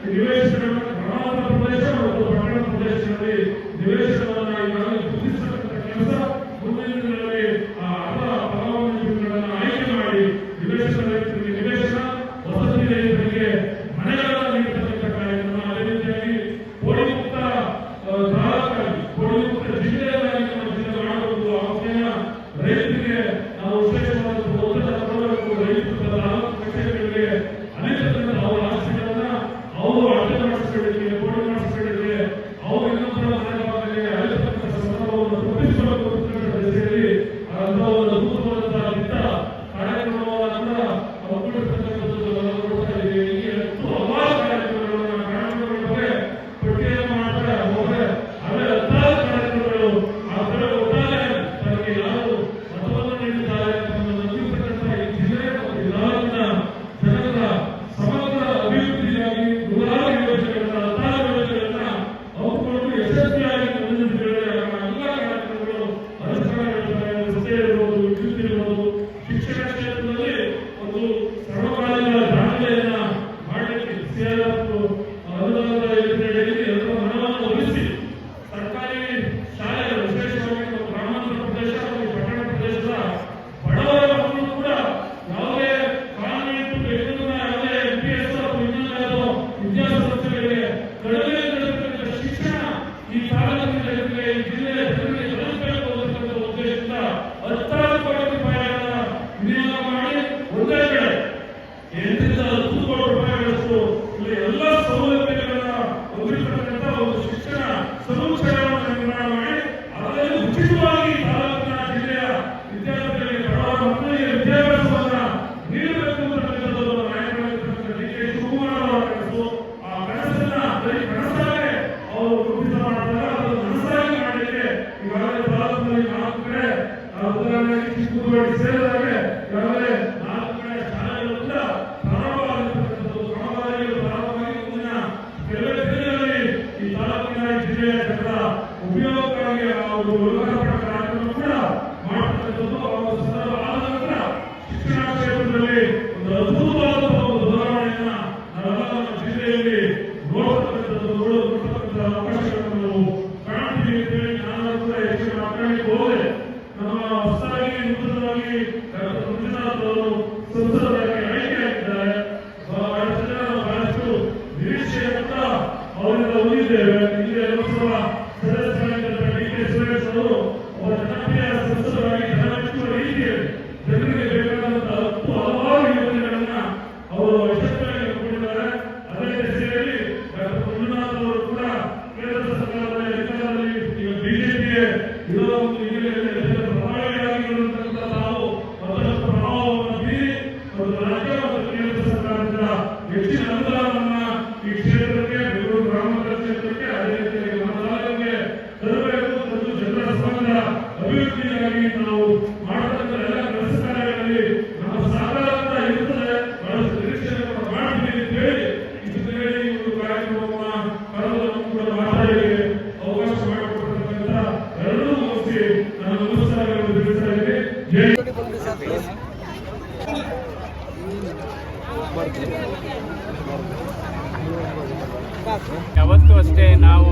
ನಿವೇಶನಗಳನ್ನ ಗ್ರಾಮಾಂತರ ಪ್ರದೇಶ ಮತ್ತು ಪಟ್ಟಣ ಪ್ರದೇಶದಲ್ಲಿ ನಿವೇಶನವನ್ನ ಈಗಾಗಲೇ ಗುರುತಿಸತಕ್ಕಂಥ ಕೆಲಸ ಮುಂದಿನ ದಿನಗಳಲ್ಲಿ ಆ ಅರ್ಹ ಫಲಾನುಭವಿಗಳನ್ನ ಆಯ್ಕೆ ಮಾಡಿ ನಿವೇಶನ ರೈತರಿಗೆ ನಿವೇಶನ, ವಸತಿ ರೈತರಿಗೆ ಮನೆಗಳನ್ನು ನೀಡತಕ್ಕಂಥ ಕಾರ್ಯಕ್ರಮ. ಅದೇ ರೀತಿಯಾಗಿ ಕೋಳಿ ಮುಕ್ತ ತಾಲೂಕಾಗಿ, ಕೋಳಿ ಮುಕ್ತ ಜಿಲ್ಲೆಯಾಗಿ ನಮ್ಮ ಜಿಲ್ಲೆ ಮಾಡಬಹುದು. ಆ ವಿಷಯ ರೈತರಿಗೆ ನಾವು ವಿಶೇಷವಾದ ಒತ್ತಡ ಕೊಡಬೇಕು. ರೈತರ ತಾಲೂಕು ಕಚೇರಿಗಳಿಗೆ ಅನೇಕರಿಂದ ಅವರ ಆಸ್ತಿಗಳನ್ನ ಅವರು ಅರ್ಥ ಮಾಡಿಸ್ಕೊಳ್ಳಿಕ್ಕೆ, ಕೋಡಿ ಮಾಡಿಸ್ಕೊಳ್ಳಿಕ್ಕೆ, ಅವರು ಇನ್ನೊಬ್ಬರ ಮನೆ ಭಾಗಗಳಿಗೆ ಅಲ್ಲಿರ್ತಕ್ಕಂಥ ಸಂದರ್ಭವನ್ನು ತಪ್ಪಿಸಬೇಕು ಅಂತಕ್ಕಂಥ ದಿಸೆಯಲ್ಲಿ ಅಂತ ಒಂದು ಅದ್ಭುತವಾದಂತಹ ದಿಟ್ಟ ಕಾರ್ಯಕ್ರಮವನ್ನ ಒಗ್ಗೂಡಿರ್ತಕ್ಕಂಥದ್ದು ನಾವು ನೋಡ್ತಾ ಇದ್ದೀವಿ. ಹೀಗೆ ಹಲವಾರು ಕಾರ್ಯಕ್ರಮಗಳನ್ನ ಗ್ರಾಮೀಣ ಬಗ್ಗೆ ಪಟ್ಟಿಯನ್ನು ಮಾಡ್ತಾ ಹೋದ್ರೆ ಅವೇ ಹತ್ತಾರು ಕಾರ್ಯಕ್ರಮಗಳು ಆ ಕಡೆ ಒಟ್ಟಾರೆ ತನಗೆ ಯಾರು ಮತವನ್ನು ನೀಡಿದ್ದಾರೆ ಅನ್ನೋದನ್ನು ನಂಬಿರ್ತಕ್ಕಂಥ ಈ ಜಿಲ್ಲೆ ಮತ್ತು ಈ ತಾಲೂಕಿನ ಜನರ ಸಮಗ್ರ ಅಭಿವೃದ್ಧಿಗಾಗಿ ನೂರಾರು ಯೋಜನೆಗಳನ್ನ, ಹತ್ತಾರು ಯೋಜನೆಗಳನ್ನ ಹಮ್ಮಿಕೊಂಡು ಯಶಸ್ವಿಯಾಗಿ ಮುಂದಿನ ದಿನಗಳಲ್ಲಿ ಎಲ್ಲ ಕಾರ್ಯಕ್ರಮಗಳು ಅನುಷ್ಠಾನಗೊಳ್ಳುತ್ತವೆ. ರಸ್ತೆ ಇರ್ಬೋದು, ವಿದ್ಯುತ್ ಇರ್ಬೋದು, ಶಿಕ್ಷಣ ಕ್ಷೇತ್ರದಲ್ಲಿ ಒಂದು ಸರ್ವಕಾಲಿಕ ದಾಖಲೆಯನ್ನ ಮಾಡಲಿಕ್ಕೆ ಸಿಆರ್ಎಫ್ ಅನುದಾನದ ಯೋಜನೆಯಲ್ಲಿ ಎಲ್ಲರ ಮನವನ್ನು ಒಲಿಸಿ ಸರ್ಕಾರಿ ಶಾಲೆಗಳು ವಿಶೇಷವಾಗಿ ನಮ್ಮ ಗ್ರಾಮಾಂತರ ಪ್ರದೇಶ ಮತ್ತು ಪಟ್ಟಣ ಪ್ರದೇಶದ ಬಡವರ ಮಕ್ಕಳು ಕೂಡ ಯಾವುದೇ ಕಾನ್ವೆಂಟ್ ಬೆಂಗಳೂರಿನ ಯಾವುದೇ MPS ಅಥವಾ ಇನ್ನೊಂದು ಯಾವುದೋ ವಿದ್ಯಾಸಂಸ್ಥೆಗಳಿಗೆ ಕಡಿಮೆ ದರದಲ್ಲಿ ಶಿಕ್ಷಣ ಈ ತಾಲೂಕಿನ ಜನರಿಗೆ, ಈ ಜಿಲ್ಲೆಯ ಜನರಿಗೆ ತಲುಪಬೇಕು ಅನ್ನತಕ್ಕಂಥ ಉದ್ದೇಶದಿಂದ 10 ಕೋಟಿ ರೂಪಾಯಿಗಳನ್ನ ವಿನಿಯೋಗ ಮಾಡಿ ಒಂದೇ ಕಡೆ 8 ರಿಂದ 10 ಕೋಟಿ ರೂಪಾಯಿಗಳಷ್ಟು ಇಲ್ಲಿ ಎಲ್ಲ ಸೌಲಭ್ಯಗಳನ್ನ ಹೊಂದಿರತಕ್ಕಂಥ ಒಂದು ಶಿಕ್ಷಣ ಸಮುಚ್ಚಯವನ್ನು ನಿರ್ಮಾಣ ಮಾಡಿ ಅದರಲ್ಲಿ ಉಚಿತವಾಗಿ ತಾಲೂಕಿನ ಜಿಲ್ಲೆಯ ವಿದ್ಯಾರ್ಥಿಗಳಿಗೆ, ಬಡವರ ಮಕ್ಕಳಿಗೆ ವಿದ್ಯಾಭ್ಯಾಸವನ್ನ ನೀಡಬೇಕು ಅಂತಕ್ಕಂಥದ್ದು ನಾಯಕರಾಗಿರ್ತಕ್ಕಂಥ DK ಶಿವಕುಮಾರ್ ಅವರ ಕನಸು. ಆ ಕನಸನ್ನ ಬರೀ ಕನಸಾಗೆ ಅವರು ರೂಪಿತ ಮಾಡಿದಾಗ ಅದನ್ನು ನನಸಾಗಿ ಮಾಡಲಿಕ್ಕೆ ಈಗಾಗಲೇ ತಾಲೂಕಿನಲ್ಲಿ 4 ಕಡೆ ಉದಾಹರಣೆಗೆ ಚಿಕ್ಕೂರುವಾಡಿ ಸೇರಿದಾಗೆ ಈಗಾಗಲೇ 4 ಕಡೆ ಶಾಲೆಗಳು ಕೂಡ ಪ್ರಾರಂಭವಾಗಿರ್ತಕ್ಕಂಥದ್ದು. ಕಾಮಗಾರಿಗಳು ಪ್ರಾರಂಭವಾಗಿ ಮುಂದಿನ ಕೆಲವೇ ದಿನಗಳಲ್ಲಿ ಈ ತಾಲೂಕಿನ ಜಿಲ್ಲೆಯ ಜನರ ಉಪಯೋಗಕ್ಕಾಗಿ ಅವರು ಲೋಕಾರ್ಪಣಾ ಕಾರ್ಯಕ್ರಮ ಕೂಡ ಮಾಡತಕ್ಕಂಥದ್ದು. ಆ ಒಂದು ಸಂದರ್ಭ ಆದ ನಂತರ ಶಿಕ್ಷಣ ಕ್ಷೇತ್ರದಲ್ಲಿ ಒಂದು ಅದ್ಭುತವಾದಂತಹ ಒಂದು ಬದಲಾವಣೆಯನ್ನ ನಾವೆಲ್ಲ ನಮ್ಮ ಜಿಲ್ಲೆಯಲ್ಲಿ ನೋಡತಕ್ಕಂಥದ್ದು, ನೋಡತಕ್ಕಂಥ ಅವಕಾಶಗಳನ್ನು ನಾವು ಕಾಣ್ತೀವಿ ಅಂತೇಳಿ ನಾನು ಕೂಡ ಹೆಚ್ಚು ಮಾತನಾಡಲಿಕ್ಕೆ ಹೋದೆ. ನಮ್ಮ ಹೊಸದಾಗಿ ನೂತನವಾಗಿ ಡಾಕ್ಟರ್ ಮಂಜುನಾಥ್ ಅವರು ಸಂಸದರಾಗಿ ಆಯ್ಕೆಯಾಗಿದ್ದಾರೆ. ಬಹಳಷ್ಟು ಜನ ನಾವು ಬಹಳಷ್ಟು ನಿರೀಕ್ಷೆಯನ್ನು ಕೂಡ ಅವರಿಂದ ಹೊಂದಿದ್ದೇವೆ. ಇಲ್ಲಿ ಲೋಕಸಭಾ ಸದಸ್ಯರಾಗಿದ್ದಂಥ DK ಸುರೇಶ್ ಅವರು ಅವರ ಜನಪ್ರಿಯ ಸಂಸದರಾಗಿ ಜನಮೆಚ್ಚುವ ರೀತಿಯಲ್ಲಿ ಜನರಿಗೆ ಬೇಕಾದಂತಹ ಹಲವಾರು ಯೋಜನೆಗಳನ್ನ ಅವರು ಯಶಸ್ವಿಯಾಗಿ ಕೊಟ್ಟಿದ್ದಾರೆ. ಅದೇ ದಿಸೆಯಲ್ಲಿ ಡಾಕ್ಟರ್ ಮಂಜುನಾಥ್ ಅವರು ಕೂಡ ಕೇಂದ್ರ ಸರ್ಕಾರದ ಅಧಿಕಾರದಲ್ಲಿ ಈಗ ಬಿಜೆಪಿಗೆ ಇರೋ ಒಂದು ಹಿನ್ನೆಲೆಯಲ್ಲಿ ಪ್ರಭಾವಿಯಾಗಿರುವಂತಹ ನಾವು ಅದರ ಪ್ರಭಾವವನ್ನು ಬೀರಿ ಒಂದು ರಾಜ್ಯ ಮತ್ತು ಕೇಂದ್ರ ಸರ್ಕಾರದಿಂದ ಹೆಚ್ಚಿನ ಅನುದಾನವನ್ನ ಈ ಕ್ಷೇತ್ರಕ್ಕೆ, ಬೆಂಗಳೂರು ಗ್ರಾಮಾಂತರ ಕ್ಷೇತ್ರಕ್ಕೆ, ಅದೇ ರೀತಿಯಾಗಿ ನಮ್ಮ ತಾಲೂಕಿಗೆ ತರಬೇಕು. ಮತ್ತು ಜನರ ಸಮಗ್ರ ಅಭಿವೃದ್ಧಿಗಾಗಿ ನಾವು ಮಾಡತಕ್ಕಂಥ ಎಲ್ಲ ಕೆಲಸ ಕಾರ್ಯಗಳಲ್ಲಿ ನಮ್ಮ ಸಹಕಾರ ಕೂಡ ಇರುತ್ತದೆ. ಬಹಳಷ್ಟು ನಿರೀಕ್ಷೆಯನ್ನು ಕೂಡ ಮಾಡ್ತೀವಿ ಅಂತ ಹೇಳಿ ಇಷ್ಟು ಹೇಳಿ ಈ ಒಂದು ಕಾರ್ಯಕ್ರಮವನ್ನು ಕರೆದು ಕೂಡ ಮಾತಾಡಲಿಕ್ಕೆ ಅವಕಾಶ ಮಾಡಿಕೊಟ್ಟಿರ್ತಕ್ಕಂಥ ಎರಡೂ ಮುಗಿಸಿ ನಾನು ನಮಸ್ಕಾರಗಳನ್ನು ತಿಳಿಸ್ತಾ ಇದ್ದೀನಿ. ಜೈ ಯಾವತ್ತೂ ಅಷ್ಟೇ ನಾವು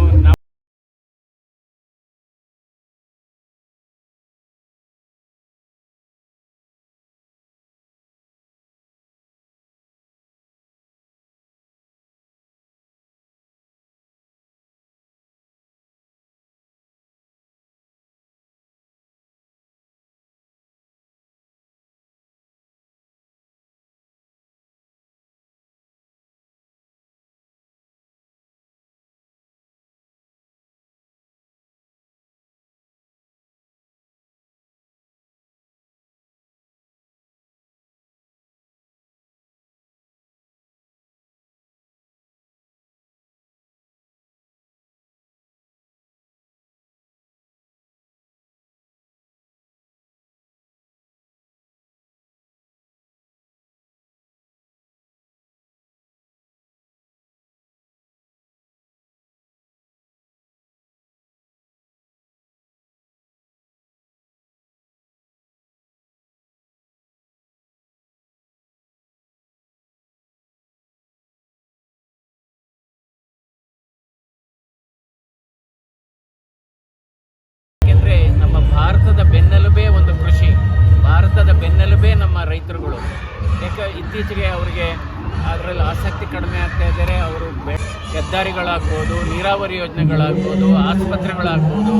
ಯಾಕೆಂದರೆ ನಮ್ಮ ಭಾರತದ ಬೆನ್ನೆಲುಬೇ ಒಂದು ಕೃಷಿ, ಭಾರತದ ಬೆನ್ನೆಲುಬೇ ನಮ್ಮ ರೈತರುಗಳು. ಯಾಕೆ ಇತ್ತೀಚೆಗೆ ಅವರಿಗೆ ಅದರಲ್ಲಿ ಆಸಕ್ತಿ ಕಡಿಮೆ ಆಗ್ತಾ ಇದ್ದಾರೆ. ಅವರು ಹೆದ್ದಾರಿಗಳಾಗ್ಬೋದು, ನೀರಾವರಿ ಯೋಜನೆಗಳಾಗ್ಬೋದು, ಆಸ್ಪತ್ರೆಗಳಾಗ್ಬೋದು,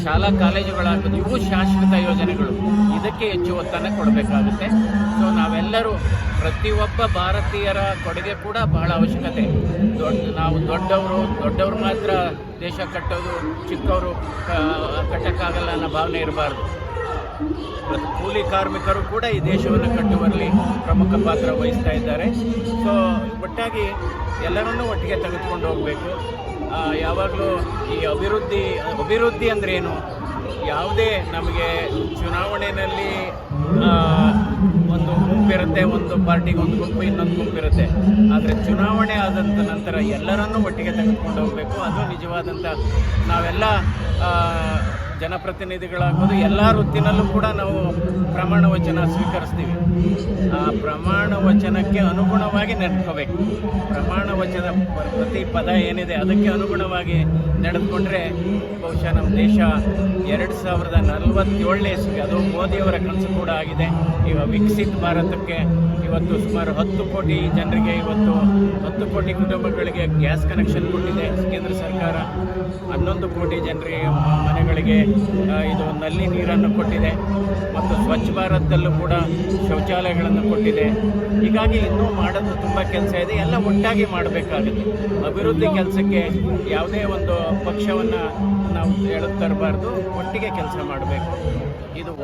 ಶಾಲಾ ಕಾಲೇಜುಗಳಾಗ್ಬೋದು, ಇವು ಶಾಶ್ವತ ಯೋಜನೆಗಳು. ಇದಕ್ಕೆ ಹೆಚ್ಚು ಒತ್ತನ್ನು ಕೊಡಬೇಕಾಗುತ್ತೆ. ಸೊ ನಾವೆಲ್ಲರೂ ಪ್ರತಿಯೊಬ್ಬ ಭಾರತೀಯರ ಕೊಡುಗೆ ಕೂಡ ಬಹಳ ಅವಶ್ಯಕತೆ. ನಾವು ದೊಡ್ಡವರು ಮಾತ್ರ ದೇಶ ಕಟ್ಟೋದು, ಚಿಕ್ಕವರು ಕಟ್ಟಕ್ಕಾಗಲ್ಲ ಅನ್ನೋ ಭಾವನೆ ಇರಬಾರ್ದು. ಮತ್ತು ಕೂಲಿ ಕಾರ್ಮಿಕರು ಕೂಡ ಈ ದೇಶವನ್ನು ಕಟ್ಟುವಲ್ಲಿ ಪ್ರಮುಖ ಪಾತ್ರ ವಹಿಸ್ತಾ ಇದ್ದಾರೆ. ಸೊ ಒಟ್ಟಾಗಿ ಎಲ್ಲರನ್ನೂ ಒಟ್ಟಿಗೆ ತೆಗೆದುಕೊಂಡು ಹೋಗಬೇಕು. ಯಾವಾಗಲೂ ಈ ಅಭಿವೃದ್ಧಿ ಅಂದರೆ ಏನು? ಯಾವುದೇ ನಮಗೆ ಚುನಾವಣೆಯಲ್ಲಿ ಒಂದು ಗುಂಪಿರುತ್ತೆ, ಒಂದು ಪಾರ್ಟಿಗೆ ಒಂದು ಗುಂಪು, ಇನ್ನೊಂದು ಗುಂಪಿರುತ್ತೆ. ಆದರೆ ಚುನಾವಣೆ ಆದಂಥ ನಂತರ ಎಲ್ಲರನ್ನೂ ಒಟ್ಟಿಗೆ ತೆಗೆದುಕೊಂಡು ಹೋಗಬೇಕು. ಅದು ನಿಜವಾದಂಥ ನಾವೆಲ್ಲ ಜನಪ್ರತಿನಿಧಿಗಳಾಗೋದು ಎಲ್ಲ ವೃತ್ತಿನಲ್ಲೂ ಕೂಡ ನಾವು ಪ್ರಮಾಣ ವಚನ ಸ್ವೀಕರಿಸ್ತೀವಿ. ಆ ಪ್ರಮಾಣ ವಚನಕ್ಕೆ ಅನುಗುಣವಾಗಿ ನಡ್ಕೋಬೇಕು. ಪ್ರಮಾಣ ವಚನ ಪ್ರತಿ ಪದ ಏನಿದೆ ಅದಕ್ಕೆ ಅನುಗುಣವಾಗಿ ನಡೆದುಕೊಂಡ್ರೆ ಬಹುಶಃ ನಮ್ಮ ದೇಶ 2047ನೇ ಇಸ್ವಿ, ಅದು ಮೋದಿಯವರ ಕನಸು ಕೂಡ ಆಗಿದೆ. ಈಗ ವಿಕಸಿತ ಭಾರತಕ್ಕೆ ಇವತ್ತು ಸುಮಾರು 10 ಕೋಟಿ ಜನರಿಗೆ, ಇವತ್ತು 10 ಕೋಟಿ ಕುಟುಂಬಗಳಿಗೆ ಗ್ಯಾಸ್ ಕನೆಕ್ಷನ್ ಕೊಟ್ಟಿದೆ ಕೇಂದ್ರ ಸರ್ಕಾರ. 11 ಕೋಟಿ ಜನರಿಗೆ ಮನೆಗಳಿಗೆ ಇದು ನಲ್ಲಿ ನೀರನ್ನು ಕೊಟ್ಟಿದೆ. ಮತ್ತು ಸ್ವಚ್ಛ ಭಾರತದಲ್ಲೂ ಕೂಡ ಶೌಚಾಲಯಗಳನ್ನು ಕೊಟ್ಟಿದೆ. ಹೀಗಾಗಿ ಇನ್ನೂ ಮಾಡೋದು ತುಂಬ ಕೆಲಸ ಇದೆ. ಎಲ್ಲ ಒಟ್ಟಾಗಿ ಮಾಡಬೇಕಾಗುತ್ತೆ. ಅಭಿವೃದ್ಧಿ ಕೆಲಸಕ್ಕೆ ಯಾವುದೇ ಒಂದು ಪಕ್ಷವನ್ನು ನಾವು ಹೇಳುತ್ತಾ ಇರಬಾರ್ದು, ಒಟ್ಟಿಗೆ ಕೆಲಸ ಮಾಡಬೇಕು. ಇದು